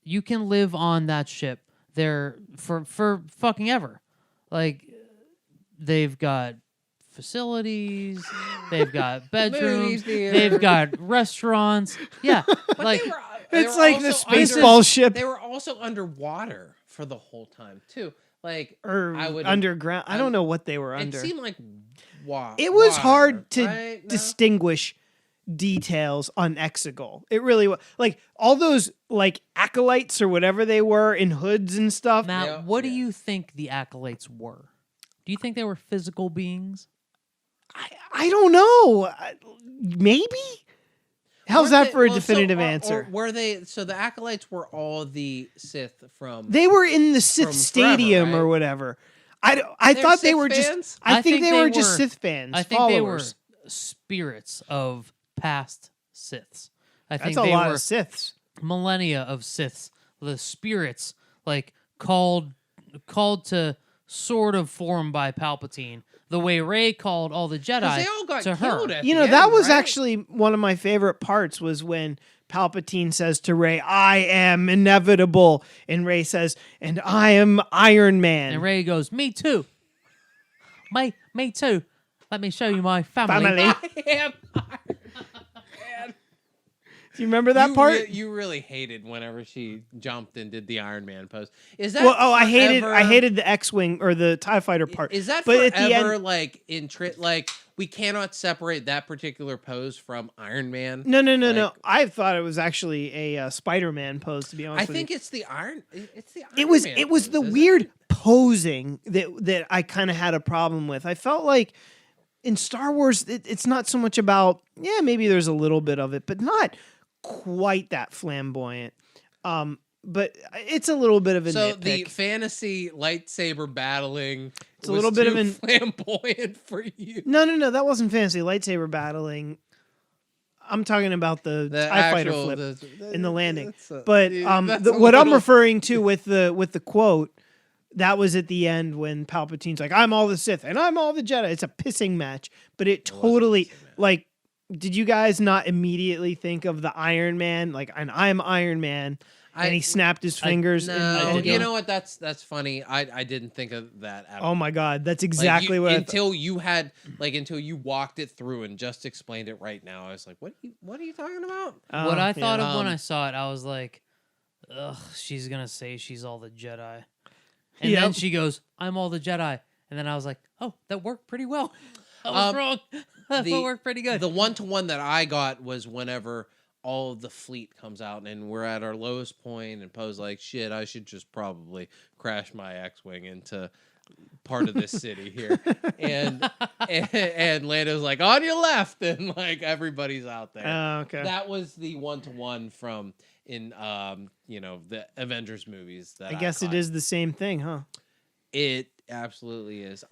You can live on that ship there for fucking ever. Like they've got facilities, they've got bedrooms, they've got restaurants. Yeah, But like they It's were like the also Spaceball ship. They were also underwater for the whole time too. Like Or I would underground. I don't know what they were It under. seemed like It was water, hard to right? No? distinguish details on Exegol. It really was. Like all those like acolytes or whatever they were in hoods and stuff. Matt, Yeah, what do yeah. you think the acolytes were? Do you think they were physical beings? I don't know. Maybe. How's Weren't that they- for a well, definitive or answer? were they? So the acolytes were all the Sith from. They were in the Sith From Stadium forever, or right? whatever. I They're thought they Sith were fans? just. I think they were just were- Sith fans. I think followers. they were spirits of past Siths. I think That's a they lot were of Siths. millennia of Siths. The spirits like called to sort of form by Palpatine, the way Rey called all the 'Cause Jedi they all got to killed her. at You the know, that end, was right? actually one of my favorite parts was when Palpatine says to Rey, I am inevitable. And Rey says, and I am Iron Man. And Rey goes, "Me too, me too. Let me show you my family." Family. I am Iron Man. Do you remember that part? You really hated whenever she jumped and did the Iron Man pose. Is that Well, I forever- hated the X-wing or the TIE fighter part. Is that but forever at the end, like we cannot separate that particular pose from Iron Man? No. I thought it was actually a Spider-Man pose. To be honest, I think it's the Iron. It's the Iron it was Man it was pose, the isn't weird it? posing that I kind of had a problem with. I felt like in Star Wars, it's not so much about maybe there's a little bit of it, but not quite that flamboyant. But it's a little bit of a So nitpick. the fantasy lightsaber battling. It's a little bit of an flamboyant for you. No, that wasn't fantasy lightsaber battling. I'm talking about the TIE fighter flip in the landing. But what I'm referring to with the quote, that was at the end when Palpatine's like, "I'm all the Sith and I'm all the Jedi." It's a pissing match, but it totally like. Did you guys not immediately think of the Iron Man? Like, and I'm Iron Man, and he snapped his fingers. No, did you not. know what? That's funny. I didn't think of that at all. Oh my God, that's exactly what until you walked it through and just explained it right now. I was like, what are you talking about? What I thought yeah. of when I saw it, I was like, ugh, she's gonna say she's all the Jedi. And Yep. then she goes, "I'm all the Jedi." And then I was like, "Oh, that worked pretty well." I was wrong. That worked pretty good. The one-to-one that I got was whenever all of the fleet comes out and we're at our lowest point and Poe's like, "Shit, I should just probably crash my X-Wing into part of this city here." and Lando's like, "On your left," and like everybody's out there. Okay. That was the one-to-one from in the Avengers movies. That I guess it caught. is the same thing, huh? It absolutely is.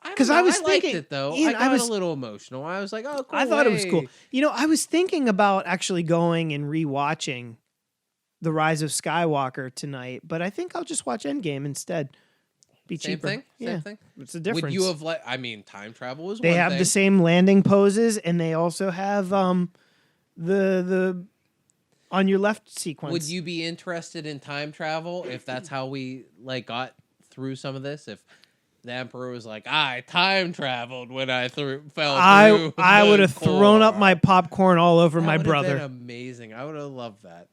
Because I was liked thinking it though. Ian, I got a little emotional. I was like, "Oh, cool." I thought it was cool. hey. You know, I was thinking about actually going and rewatching The Rise of Skywalker tonight, but I think I'll just watch Endgame instead. Be Same cheaper. thing. Yeah, Same thing. it's a difference. Would you have time travel is They one have thing. the same landing poses, and they also have the on your left sequence. Would you be interested in time travel if that's how we got through some of this? If the Emperor was like, "I time traveled when I fell through," I would have the thrown up core." my popcorn all over That my would have brother. been amazing. I would have loved that.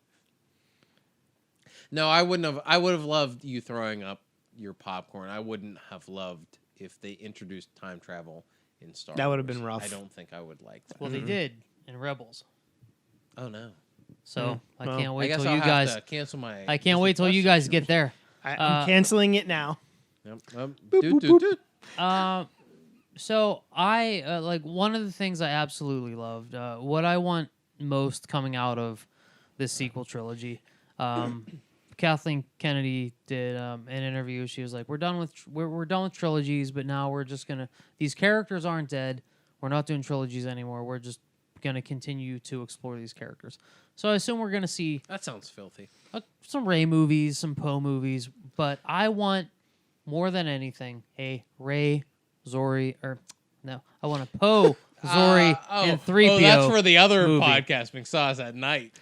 No, I wouldn't have. I would have loved you throwing up your popcorn. I wouldn't have loved if they introduced time travel in Star Wars. That would have been rough. I don't think I would like that. Well, they did in Rebels. Oh no! So I Well, can't I wait guess till I'll you have guys. to cancel my. I can't wait till you guys get there. I'm canceling it now. Yep. boop. So I like one of the things I absolutely loved. What I want most coming out of this sequel trilogy. Kathleen Kennedy did an interview. She was like, "We're done with we're done with trilogies, but now we're just gonna. These characters aren't dead. We're not doing trilogies anymore. We're just gonna continue to explore these characters." So I assume we're gonna see That sounds filthy. some Rey movies, some Poe movies, but I want more than anything a Rey, Zori, or no, I want a Poe, Zori, and 3PO. Oh, that's for the other movie. podcast, McSoss at night.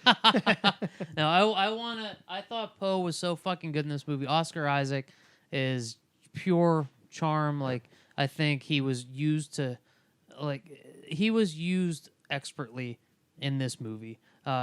No, I want to. I thought Poe was so fucking good in this movie. Oscar Isaac is pure charm. Like I think he was used expertly in this movie.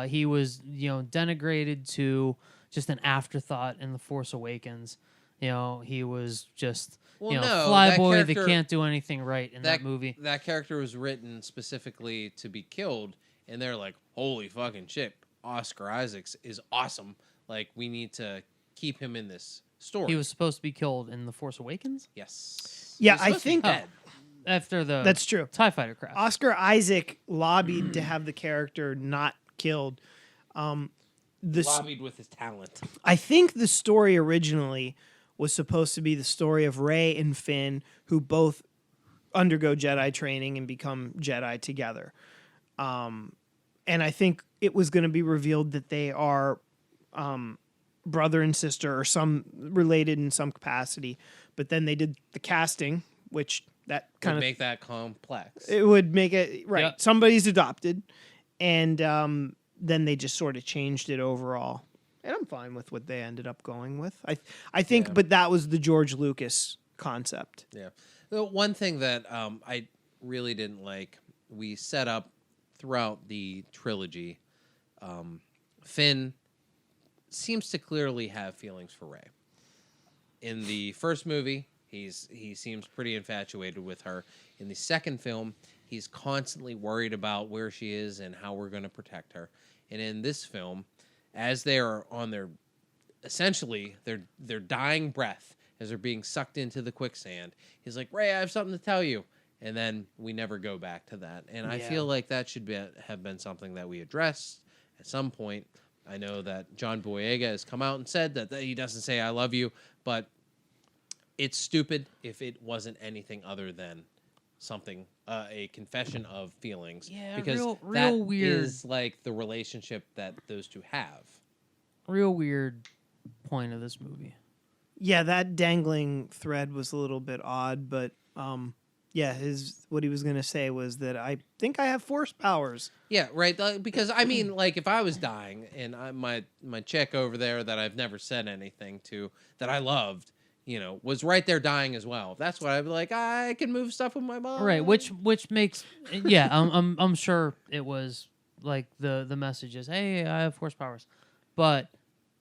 He was denigrated to just an afterthought in The Force Awakens. He was just flyboy that can't do anything right in that movie. That character was written specifically to be killed, and they're like, "Holy fucking shit, Oscar Isaacs is awesome. Like, we need to keep him in this story." He was supposed to be killed in The Force Awakens. Yes. Yeah, He was I supposed to be think dead. After the That's true. TIE fighter crash. Oscar Isaac lobbied to have the character not killed. Lobbied with his talent. I think the story originally was supposed to be the story of Rey and Finn, who both undergo Jedi training and become Jedi together. And I think it was going to be revealed that they are brother and sister or some related in some capacity. But then they did the casting, which that kind of make that complex. it would make it right. Yep. Somebody's adopted, and then they just sort of changed it overall. And I'm fine with what they ended up going with. I think, but that was the George Lucas concept. Yeah. The one thing that I really didn't like, we set up throughout the trilogy Finn seems to clearly have feelings for Rey. In the first movie, he seems pretty infatuated with her. In the second film, he's constantly worried about where she is and how we're going to protect her. And in this film, as they are on their their dying breath, as they're being sucked into the quicksand, he's like, Rey, I have something to tell you. And then we never go back to that. And I feel like that should have been something that we addressed at some point. I know that John Boyega has come out and said that he doesn't say I love you, but it's stupid if it wasn't anything other than something, a confession of feelings. Yeah, because real that weird. is like the relationship that those two have. Real weird point of this movie. Yeah, that dangling thread was a little bit odd, but yeah, what he was going to say was that I think I have force powers. Yeah, right. Because I mean, like, if I was dying and my chick over there that I've never said anything to that I loved, was right there dying as well. That's what I'd be like. I can move stuff with my mom. Right, which makes yeah. I'm sure it was like the message is, hey, I have force powers, but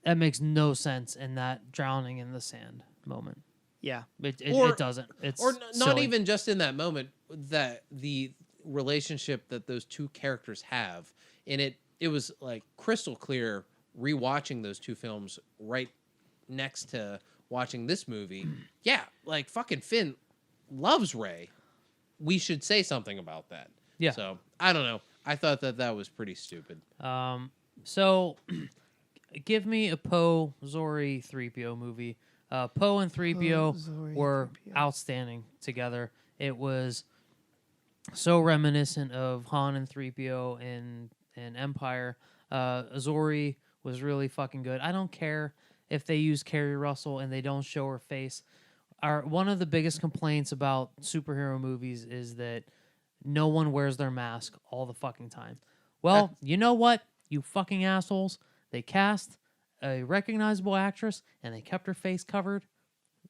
that makes no sense in that drowning in the sand moment. Yeah, it doesn't. It's not silly. even just in that moment. That the relationship that those two characters have, and it was like crystal clear rewatching those two films right next to watching this movie. Yeah, like fucking Finn loves Rey. We should say something about that. Yeah. So I don't know. I thought that was pretty stupid. So give me a Poe Zori 3PO movie. Poe and 3PO were outstanding together. It was so reminiscent of Han and 3PO in Empire. Zori was really fucking good. I don't care if they use Kerry Russell and they don't show her face. One of the biggest complaints about superhero movies is that no one wears their mask all the fucking time. Well, you know what, you fucking assholes? They cast a recognizable actress and they kept her face covered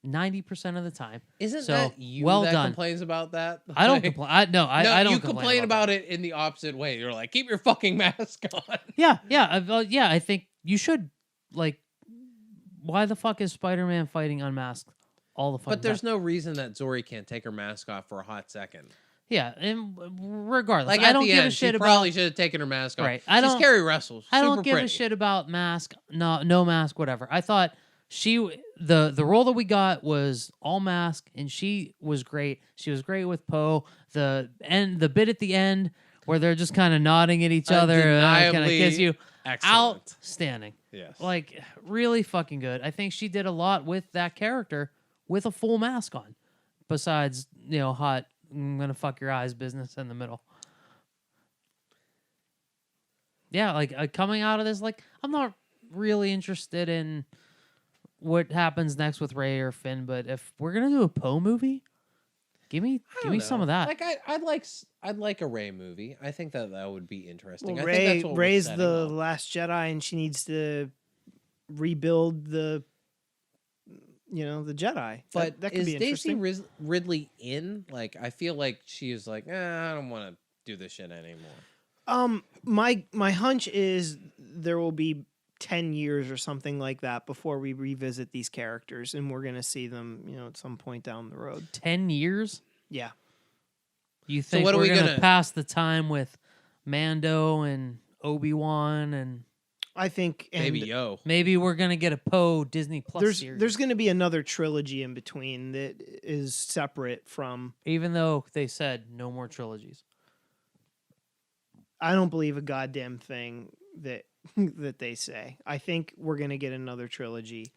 90% of the time. Isn't so, that you well that done. complains about that? I don't complain. I don't. You complain about it in the opposite way. You're like, keep your fucking mask on. Yeah. I think you should. Like, why the fuck is Spider-Man fighting unmasked all the fucking But there's time? no reason that Zori can't take her mask off for a hot second. Yeah, and regardless, Like I at don't the give end, a shit she about. probably should have taken her mask off. Right. She's Kerry Russell. I don't super give pretty. a shit about mask. No mask. Whatever. I thought the role that we got was all mask, and she was great. She was great with Poe. The bit at the end where they're just kind of nodding at each other, kind of kiss you. Excellent. Outstanding. Yes. Like really fucking good. I think she did a lot with that character with a full mask on. Besides, hot, I'm gonna fuck your eyes business in the middle. Yeah, like coming out of this, like I'm not really interested in what happens next with Rey or Finn, but if we're gonna do a Poe movie, give me some of that. Like I'd like a Rey movie. I think that would be interesting. well, I think that's what we're Rey's setting the up. last Jedi, and she needs to rebuild the Jedi. But that could is be Daisy interesting. Ridley in? Like, I feel like she is like, I don't want to do this shit anymore. My hunch is there will be 10 years or something like that before we revisit these characters, and we're gonna see them, at some point down the road. 10 years? Yeah. You think what are we're we gonna gonna- pass the time with Mando and Obi-Wan and I think Maybe yo. maybe we're gonna get a Poe Disney Plus series? there's going to be another trilogy in between that is separate from. Even though they said no more trilogies. I don't believe a goddamn thing that that they say. I think we're going to get another trilogy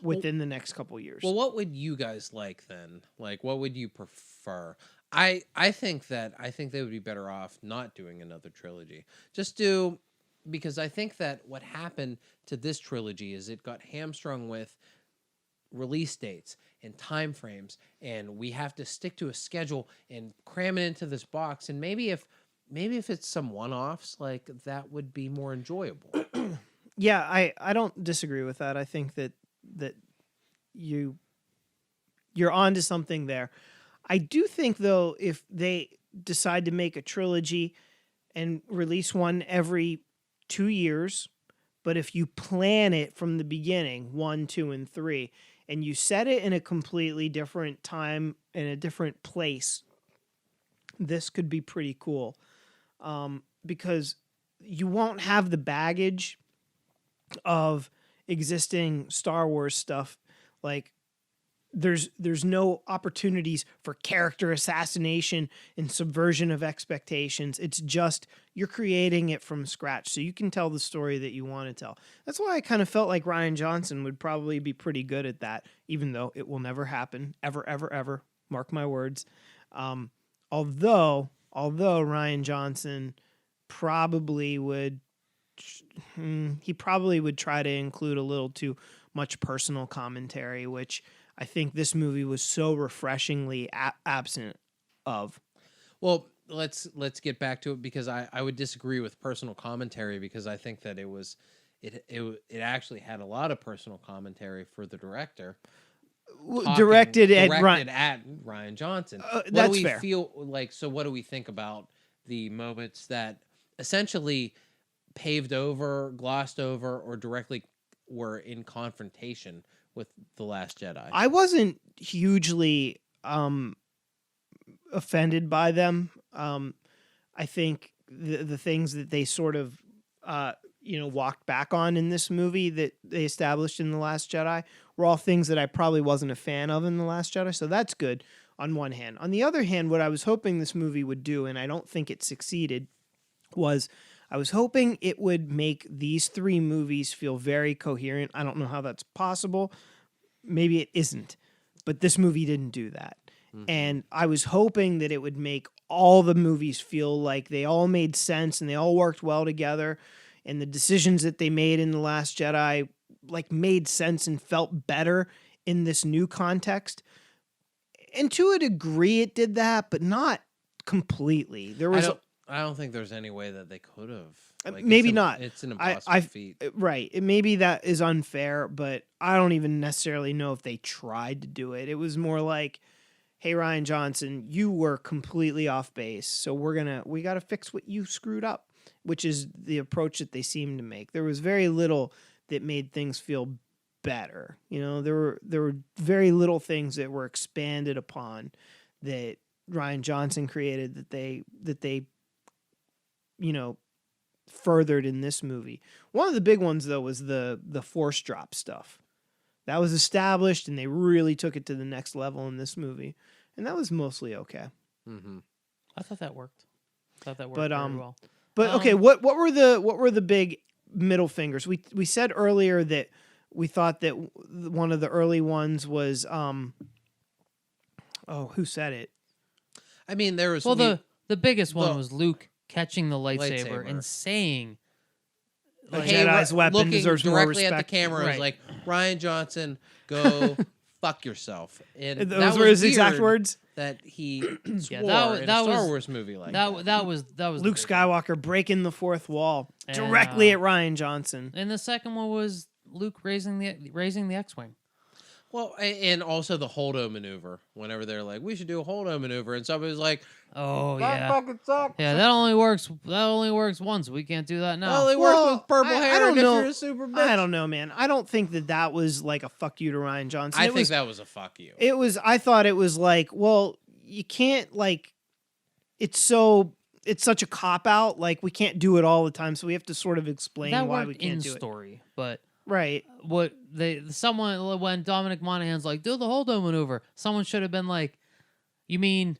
within the next couple years. Well, what would you guys like then? Like, what would you prefer? I think they would be better off not doing another trilogy. Just do, because I think that what happened to this trilogy is it got hamstrung with release dates and time frames, and we have to stick to a schedule and cram it into this box. And maybe if it's some one-offs, like that would be more enjoyable. Yeah, I don't disagree with that. I think that you're onto something there. I do think, though, if they decide to make a trilogy and release one every 2 years, but if you plan it from the beginning, 1, 2, and 3, and you set it in a completely different time in a different place, this could be pretty cool. Because you won't have the baggage of existing Star Wars stuff. Like, there's no opportunities for character assassination and subversion of expectations. It's just you're creating it from scratch, so you can tell the story that you want to tell. That's why I kind of felt like Rian Johnson would probably be pretty good at that, even though it will never happen, ever, ever, ever. Mark my words. Although Rian Johnson probably would try to include a little too much personal commentary, which I think this movie was so refreshingly absent of. Well, let's get back to it, because I would disagree with personal commentary, because I think that it actually had a lot of personal commentary for the director. Directed at Rian Johnson. That's fair. What do we think about the moments that essentially paved over, glossed over, or directly were in confrontation with The Last Jedi? I wasn't hugely offended by them. I think the things that they sort of walked back on in this movie that they established in The Last Jedi were all things that I probably wasn't a fan of in The Last Jedi, so that's good on one hand. On the other hand, what I was hoping this movie would do, and I don't think it succeeded, was I was hoping it would make these 3 movies feel very coherent. I don't know how that's possible. Maybe it isn't, but this movie didn't do that. Mm-hmm. And I was hoping that it would make all the movies feel like they all made sense and they all worked well together, and the decisions that they made in The Last Jedi made sense and felt better in this new context. And to a degree it did that, but not completely. There was I don't think there's any way that they could have. Maybe not. It's an impossible feat. Right. Maybe that is unfair, but I don't even necessarily know if they tried to do it. It was more like, hey, Rian Johnson, you were completely off base, so we got to fix what you screwed up, which is the approach that they seem to make. There was very little that made things feel better. There were very little things that were expanded upon that Rian Johnson created that they furthered in this movie. One of the big ones, though, was the force drop stuff. That was established, and they really took it to the next level in this movie, and that was mostly okay. Mm-hmm. I thought that worked. Very well. But okay, what were the big middle fingers? We said earlier that we thought that one of the early ones was who said it? I mean, there was the biggest one was Luke catching the lightsaber and saying, Jedi's weapon deserves more respect. Directly at the camera, right. was like, Rian Johnson, go fuck yourself. And those were his exact words. That he swore in a Star Wars movie like that. That was Luke Skywalker breaking the fourth wall directly at Rian Johnson. And the second one was Luke raising the X-wing. Well, and also the Holdo maneuver. Whenever they're like, we should do a Holdo maneuver, and somebody's like, "Oh that fucking sucks." Yeah, that only works once. We can't do that now. It works with purple hair. I don't know. You're a super bitch. I don't know, man. I don't think that was like a fuck you to Rian Johnson. I think that was a fuck you. It was. I thought it was like, well, you can't It's such a cop out. Like, we can't do it all the time, so we have to sort of explain why we can't do it. That worked in story, but. Right. When Dominic Monaghan's like, do the Holdo maneuver, someone should have been like, you mean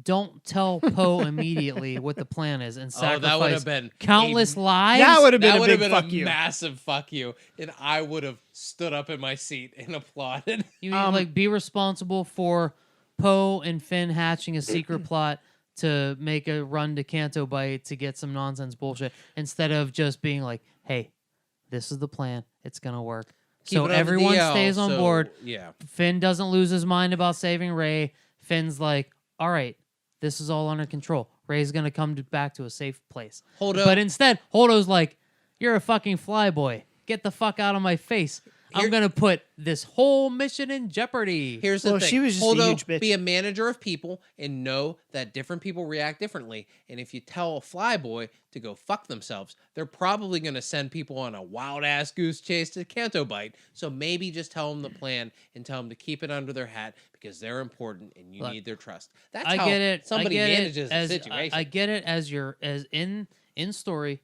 don't tell Poe immediately what the plan is and sacrifice that would have been countless lives? That would have been a big fuck you. Massive fuck you. And I would have stood up in my seat and applauded. You mean be responsible for Poe and Finn hatching a secret plot to make a run to Canto Bight to get some nonsense bullshit, instead of just being like, hey, this is the plan. It's going to work. So everyone stays on board. Yeah. Finn doesn't lose his mind about saving Rey. Finn's like, all right, this is all under control. Rey's going to come back to a safe place. But instead, Holdo's like, you're a fucking flyboy. Get the fuck out of my face. I'm gonna put this whole mission in jeopardy. Here's the Well, thing. she was just a Holdo, huge bitch. be a manager of people and know that different people react differently. And if you tell a flyboy to go fuck themselves, they're probably going to send people on a wild-ass goose chase to Canto Bite. So maybe just tell them the plan and tell them to keep it under their hat because they're important and you need their trust. That's I how get it. somebody I get manages it as, a situation. I get it as in story.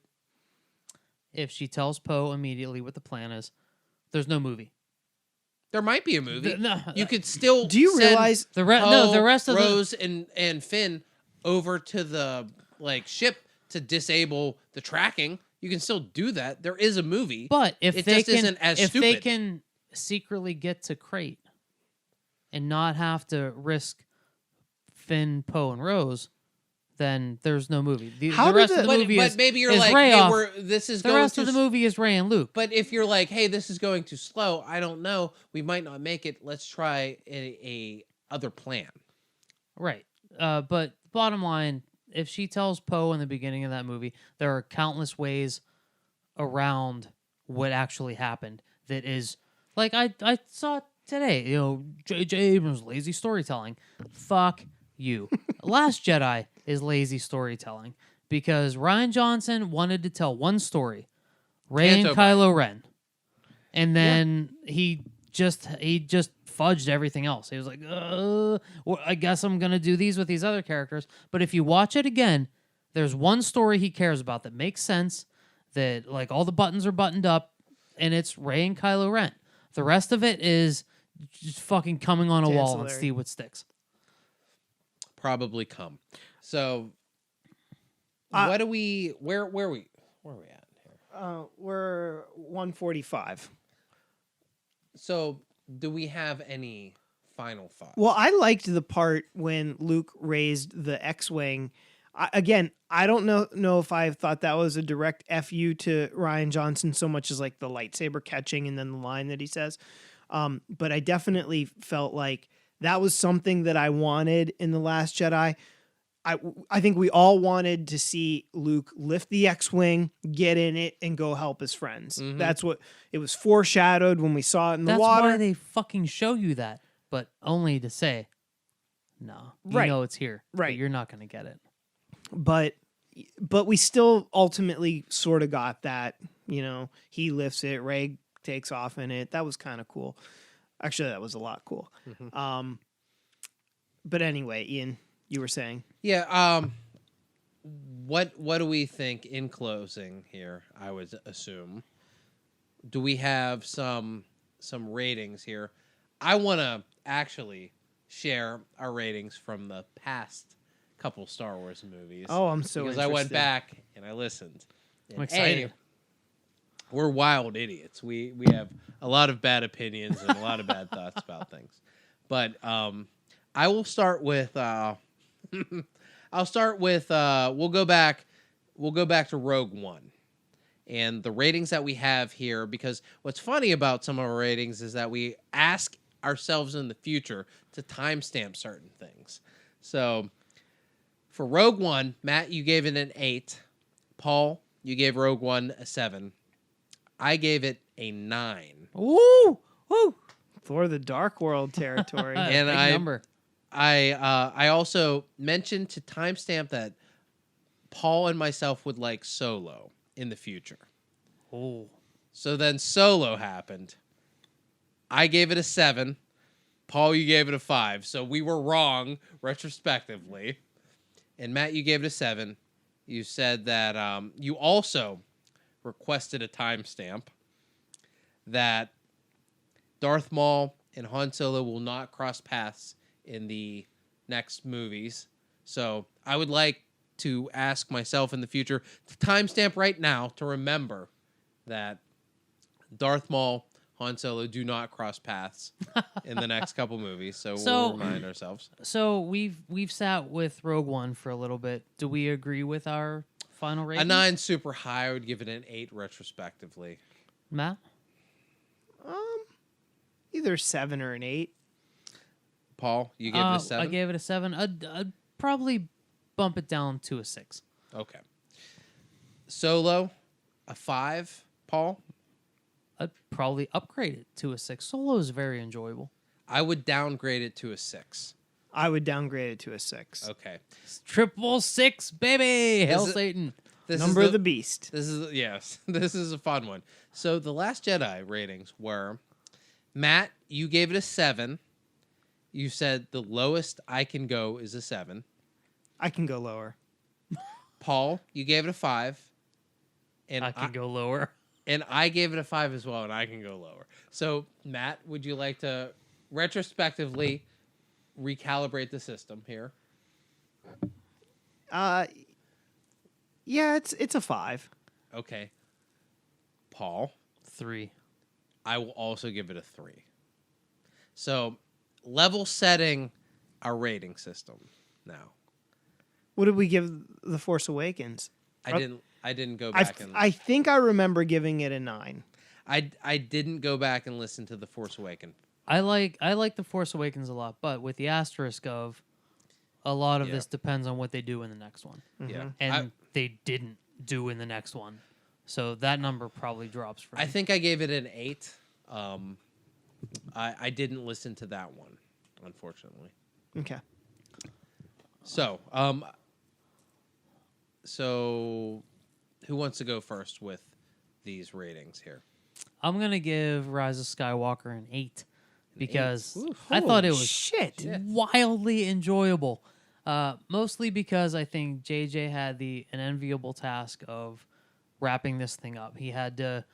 If she tells Poe immediately what the plan is, there's no movie. There might be a movie. No, you could still Do you send realize the rest of Rose and Finn over to the ship to disable the tracking. You can still do that. There is a movie, But if it they just can, isn't as if stupid. they can secretly get to Crate and not have to risk Finn, Poe, and Rose, then there's no movie. How The did rest of the but, movie but is maybe you're is like, Rey hey, off. this is The going rest too of the movie is Rey and Luke. But if you're like, hey, this is going too slow, I don't know, we might not make it. Let's try a other plan. Right. But bottom line, if she tells Poe in the beginning of that movie, there are countless ways around what actually happened. That is, like I saw today. J.J. Abrams lazy storytelling. Fuck you. Last Jedi is lazy storytelling because Rian Johnson wanted to tell one story, Rey and Canto Kylo Ren, and then he just fudged everything else. He was like, well, I guess I'm gonna do these with these other characters. But if you watch it again, there's one story he cares about that makes sense. That like all the buttons are buttoned up, and it's Rey and Kylo Ren. The rest of it is just fucking coming on a wall and Ancillary. see what sticks. Probably come. So, what do we? Where are we at here? we're 145. So, do we have any final thoughts? Well, I liked the part when Luke raised the X-wing. I don't know if I thought that was a direct FU to Rian Johnson so much as like the lightsaber catching and then the line that he says. But I definitely felt like that was something that I wanted in The Last Jedi. I think we all wanted to see Luke lift the X-wing, get in it, and go help his friends. Mhm. That's what it was foreshadowed when we saw it in the That's water. why they fucking show you that, but only to say, no, you Right. know it's here, but Right. you're not gonna get it. But we still ultimately sort of got that. He lifts it, Rey takes off in it. That was kind of cool. Actually, that was a lot cool. Mhm. But anyway, Ian, you were saying. Yeah. What do we think in closing here? I would assume. Do we have some ratings here? I want to actually share our ratings from the past couple Star Wars movies. Oh, I'm so because I went interested. back and I listened. And I'm excited. we're wild idiots. We have a lot of bad opinions and a lot of bad thoughts about things. But I will start with we'll go back to Rogue One. And the ratings that we have here, because what's funny about some of our ratings is that we ask ourselves in the future to timestamp certain things. So for Rogue One, Matt, you gave it an 8. Paul, you gave Rogue One a 7. I gave it a 9. Ooh, woo! For the Dark World territory. And Big number. I also mentioned to timestamp that Paul and myself would like Solo in the future. Oh, So then Solo happened. I gave it a 7. Paul, you gave it a 5. So we were wrong retrospectively. And Matt, you gave it a 7. You said that you also requested a timestamp that Darth Maul and Han Solo will not cross paths in the next movies. So I would like to ask myself in the future to timestamp right now to remember that Darth Maul, Han Solo do not cross paths in the next couple movies. So we'll remind ourselves. So we've sat with Rogue One for a little bit. Do we agree with our final rating? A 9 super high. I would give it an 8 retrospectively. Matt? Either 7 or an 8. Paul, you gave it a 7? I gave it a 7. I'd probably bump it down to a 6. Okay. Solo, a 5. Paul? I'd probably upgrade it to a 6. Solo is very enjoyable. I would downgrade it to a 6. I would downgrade it to a 6. Okay. Triple 6, baby! Hail Satan. This Number is of the beast. This is yes. This is a fun one. So the Last Jedi ratings were, Matt, you gave it a 7. You said the lowest I can go is a 7. I can go lower. Paul, you gave it a 5. And I can go lower. And I gave it a 5 as well, and I can go lower. So, Matt, would you like to retrospectively recalibrate the system here? Yeah, it's a 5. Okay. Paul, 3. I will also give it a 3. So, level setting our rating system now. What did we give The Force Awakens? I didn't go back I think I remember giving it a 9. I didn't go back and listen to The Force Awakens. I like The Force Awakens a lot, but with the asterisk of a lot of Yeah. this depends on what they do in the next one. Yeah. And they didn't do in the next one. So that number probably drops for me. I think I gave it an 8. I didn't listen to that one, unfortunately. Okay. So, who wants to go first with these ratings here? I'm going to give Rise of Skywalker an 8 because Ooh, I thought it was shit. wildly enjoyable. Mostly because I think JJ had an enviable task of wrapping this thing up. He had to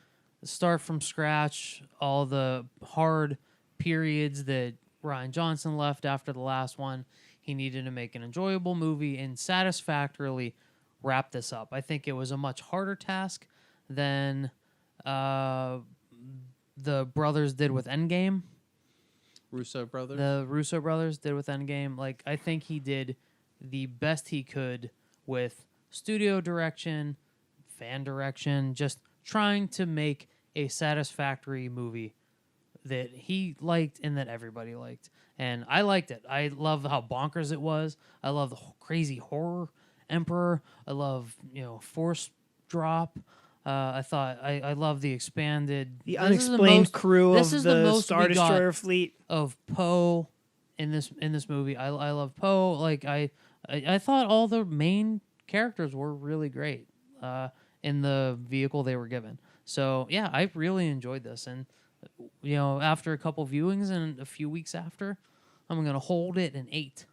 start from scratch, all the hard periods that Rian Johnson left after the last one. He needed to make an enjoyable movie and satisfactorily wrap this up. I think it was a much harder task than the brothers did with Endgame. Russo brothers? The Russo brothers did with Endgame. Like, I think he did the best he could with studio direction, fan direction, just trying to make a satisfactory movie that he liked and that everybody liked. And I liked it. I love how bonkers it was. I love the crazy horror Emperor. I love, Force drop. I love the expanded, The unexplained crew of the Star we got Destroyer fleet. of Poe in this movie. I love Poe. Like I thought all the main characters were really great in the vehicle they were given. So yeah, I really enjoyed this. And after a couple viewings and a few weeks after, I'm gonna hold it an 8.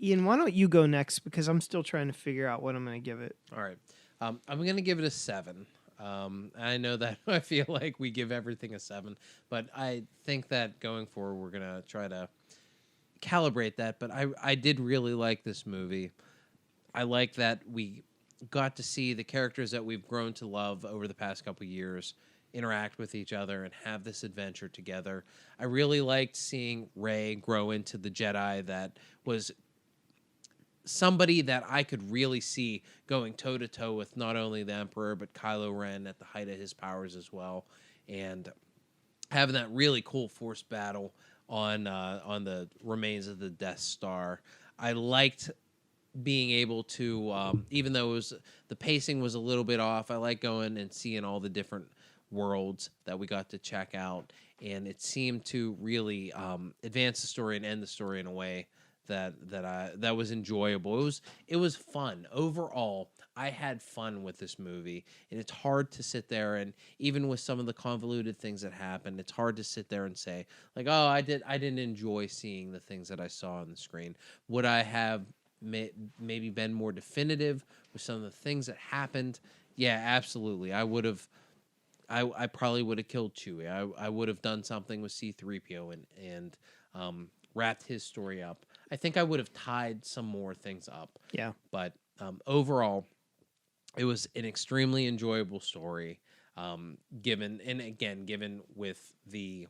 Ian, why don't you go next? Because I'm still trying to figure out what I'm going to give it. All right. I'm going to give it a 7. I know that I feel like we give everything a 7, but I think that going forward, we're going to try to calibrate that. But I did really like this movie. I like that we got to see the characters that we've grown to love over the past couple years interact with each other and have this adventure together. I really liked seeing Rey grow into the Jedi that was somebody that I could really see going toe-to-toe with not only the Emperor, but Kylo Ren at the height of his powers as well. And having that really cool Force battle on the remains of the Death Star. I liked being able to, even though the pacing was a little bit off, I like going and seeing all the different worlds that we got to check out. And it seemed to really advance the story and end the story in a way that was enjoyable. It was fun. Overall, I had fun with this movie, and it's hard to sit there and even with some of the convoluted things that happened, it's hard to sit there and say like, "Oh, I didn't enjoy seeing the things that I saw on the screen." Would I have maybe been more definitive with some of the things that happened? Yeah, absolutely. I would have. I probably would have killed Chewie. I would have done something with C-3PO and wrapped his story up. I think I would have tied some more things up. Yeah. But overall, it was an extremely enjoyable story. Given with the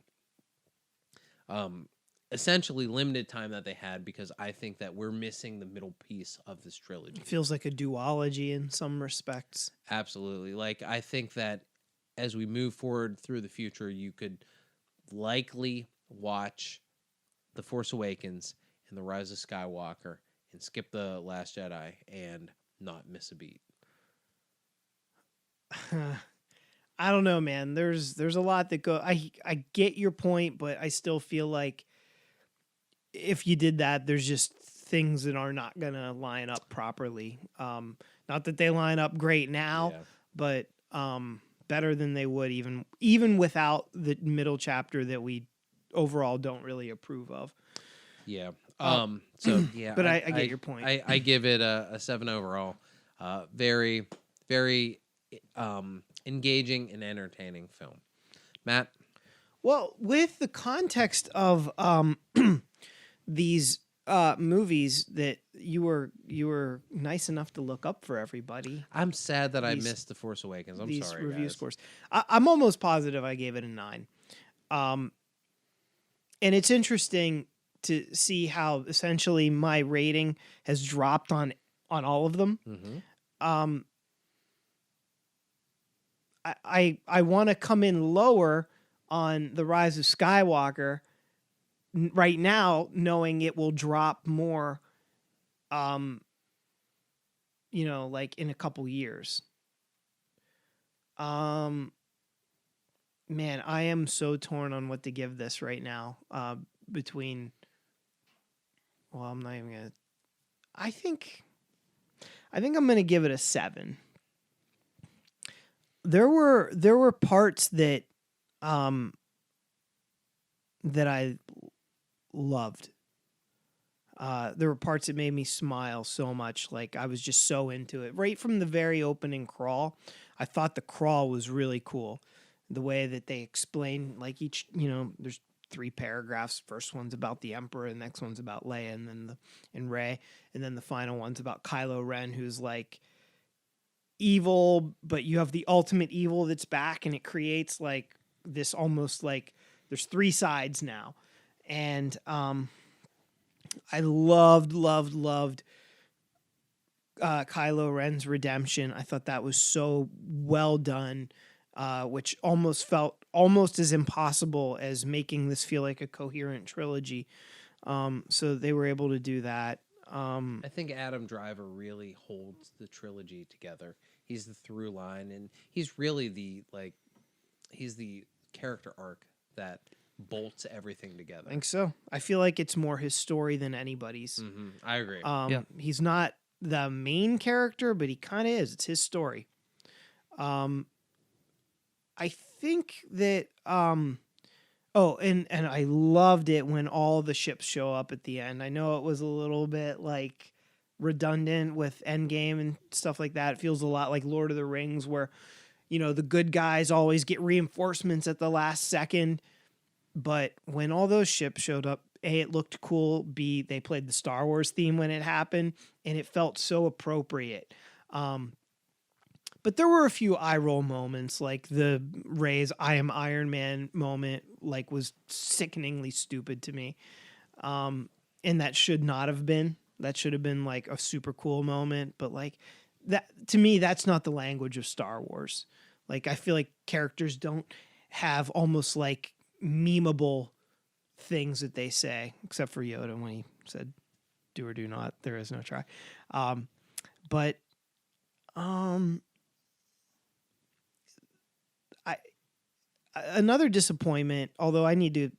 essentially limited time that they had, because I think that we're missing the middle piece of this trilogy. It feels like a duology in some respects. Absolutely. Like, I think that as we move forward through the future, you could likely watch The Force Awakens and The Rise of Skywalker and skip The Last Jedi and not miss a beat. I don't know, man. There's a lot that go. I get your point, but I still feel like if you did that, there's just things that are not gonna line up properly. Not that they line up great now, but better than they would even without the middle chapter that we overall don't really approve of. Yeah. So yeah, but I get your point. I give it a 7 overall. Very, very engaging and entertaining film. Matt? Well, with the context of these movies that you were nice enough to look up for everybody. I'm sad that I missed The Force Awakens. I'm these sorry, review guys. scores. I'm almost positive I gave it a 9. And it's interesting to see how essentially my rating has dropped on all of them. Mm-hmm. I want to come in lower on the Rise of Skywalker right now, knowing it will drop more, like in a couple years. Man, I am so torn on what to give this right now. Between, well, I'm not even gonna. I think I'm gonna give it a 7. There were parts that that I loved. There were parts that made me smile so much. Like I was just so into it. Right from the very opening crawl, I thought the crawl was really cool. The way that they explain, like each, there's 3 paragraphs. First one's about the Emperor, the next one's about Leia, and then and Rey, and then the final one's about Kylo Ren, who's like evil, but you have the ultimate evil that's back, and it creates like this almost like there's 3 sides now. And I loved Kylo Ren's redemption. I thought that was so well done, which almost felt almost as impossible as making this feel like a coherent trilogy. So they were able to do that. I think Adam Driver really holds the trilogy together. He's the through line, and he's really he's the character arc that bolts everything together. I think so. I feel like it's more his story than anybody's. Mm-hmm. I agree. He's not the main character, but he kind of is. It's his story. I think that and I loved it when all the ships show up at the end. I know it was a little bit like redundant with Endgame and stuff like that. It feels a lot like Lord of the Rings, where the good guys always get reinforcements at the last second. But when all those ships showed up, A, it looked cool. B, they played the Star Wars theme when it happened, and it felt so appropriate. But there were a few eye roll moments, like the Rey's "I am Iron Man" moment, like was sickeningly stupid to me. And that should not have been. That should have been like a super cool moment. But like that, to me, that's not the language of Star Wars. Like I feel like characters don't have almost like memeable things that they say, except for Yoda when he said "do or do not, there is no try." Another disappointment, although I need to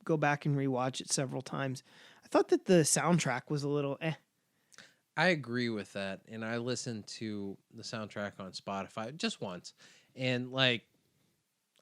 go back and rewatch it several times, I thought that the soundtrack was a little I agree with that, and I listened to the soundtrack on Spotify just once, and like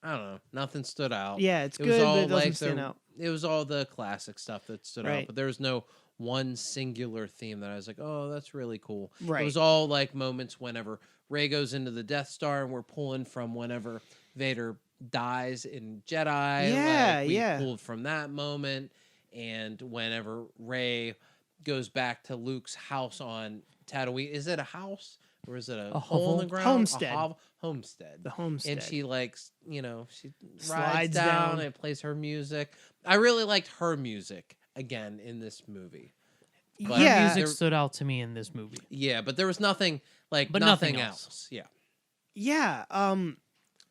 I don't know, nothing stood out. Yeah, it's good, but it doesn't stand out. It was all the classic stuff that stood Right. out, but there was no one singular theme that I was like, oh, that's really cool. Right. It was all like moments whenever Rey goes into the Death Star, and we're pulling from whenever Vader dies in Jedi. Yeah, we yeah. pulled from that moment, and whenever Rey goes back to Luke's house on Tatooine, is it a house or is it a hole in the ground? Homestead. Homestead. The homestead. And she she rides Slides down down. and plays her music. I really liked her music again in this movie. But Yeah. Music stood out to me in this movie. Yeah, but there was nothing But nothing nothing else. Yeah. Yeah.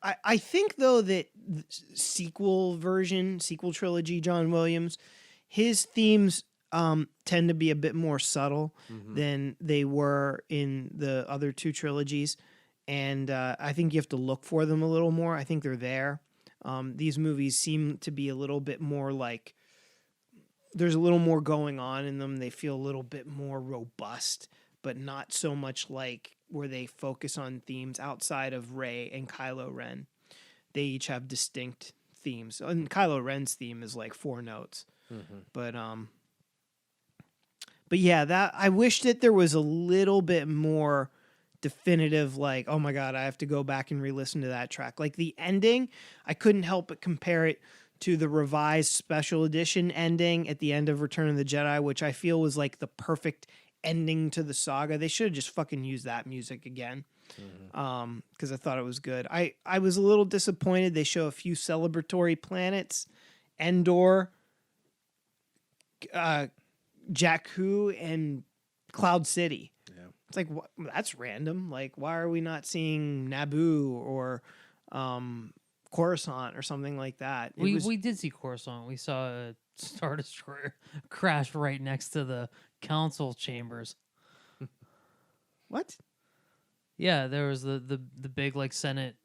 I think though that sequel trilogy, John Williams, his themes tend to be a bit more subtle than they were in the other 2 trilogies. and I think you have to look for them a little more. I think they're there. These movies seem to be a little bit more like there's a little more going on in them. They feel a little bit more robust, but not so much like where they focus on themes outside of Rey and Kylo Ren. They each have distinct themes. And Kylo Ren's theme is like 4 notes. Mm-hmm. But yeah, that I wish that there was a little bit more definitive, like, oh my God, I have to go back and re-listen to that track. Like the ending, I couldn't help but compare it to the revised special edition ending at the end of Return of the Jedi, which I feel was like the perfect ending to the saga. They should have just fucking used that music again. Because I thought it was good. I was a little disappointed. They show a few celebratory planets, Endor, Jakku, and Cloud City. Yeah. It's like, that's random. Like, why are we not seeing Naboo or Coruscant or something like that? We did see Coruscant. We saw a Star Destroyer crash right next to the council chambers. What? Yeah, there was the big like Senate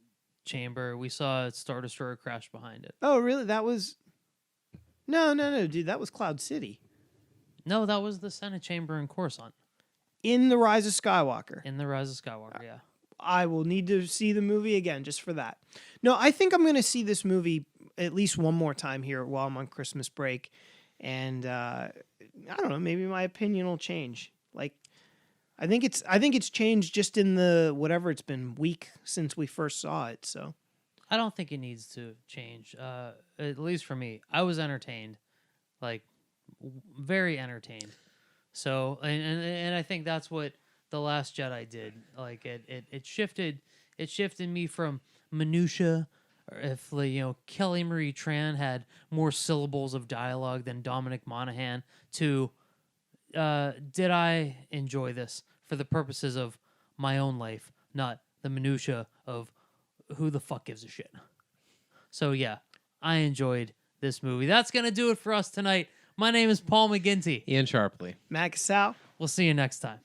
chamber. We saw a Star Destroyer crash behind it. Oh, really? That was no, dude. That was Cloud City. No, that was the Senate chamber in Coruscant. In the Rise of Skywalker. In the Rise of Skywalker, yeah. I will need to see the movie again just for that. No, I think I'm going to see this movie at least one more time here while I'm on Christmas break, and I don't know. Maybe my opinion will change. Like, I think it's changed just in the whatever it's been week since we first saw it. So I don't think it needs to change. At least for me, I was entertained, like very entertained. So and I think that's what The Last Jedi did. Like it shifted me from minutia. If Kelly Marie Tran had more syllables of dialogue than Dominic Monaghan, to did I enjoy this for the purposes of my own life, not the minutia of who the fuck gives a shit. So yeah, I enjoyed this movie. That's gonna do it for us tonight. My name is Paul McGinty. Ian Sharpley. Max Sal. We'll see you next time.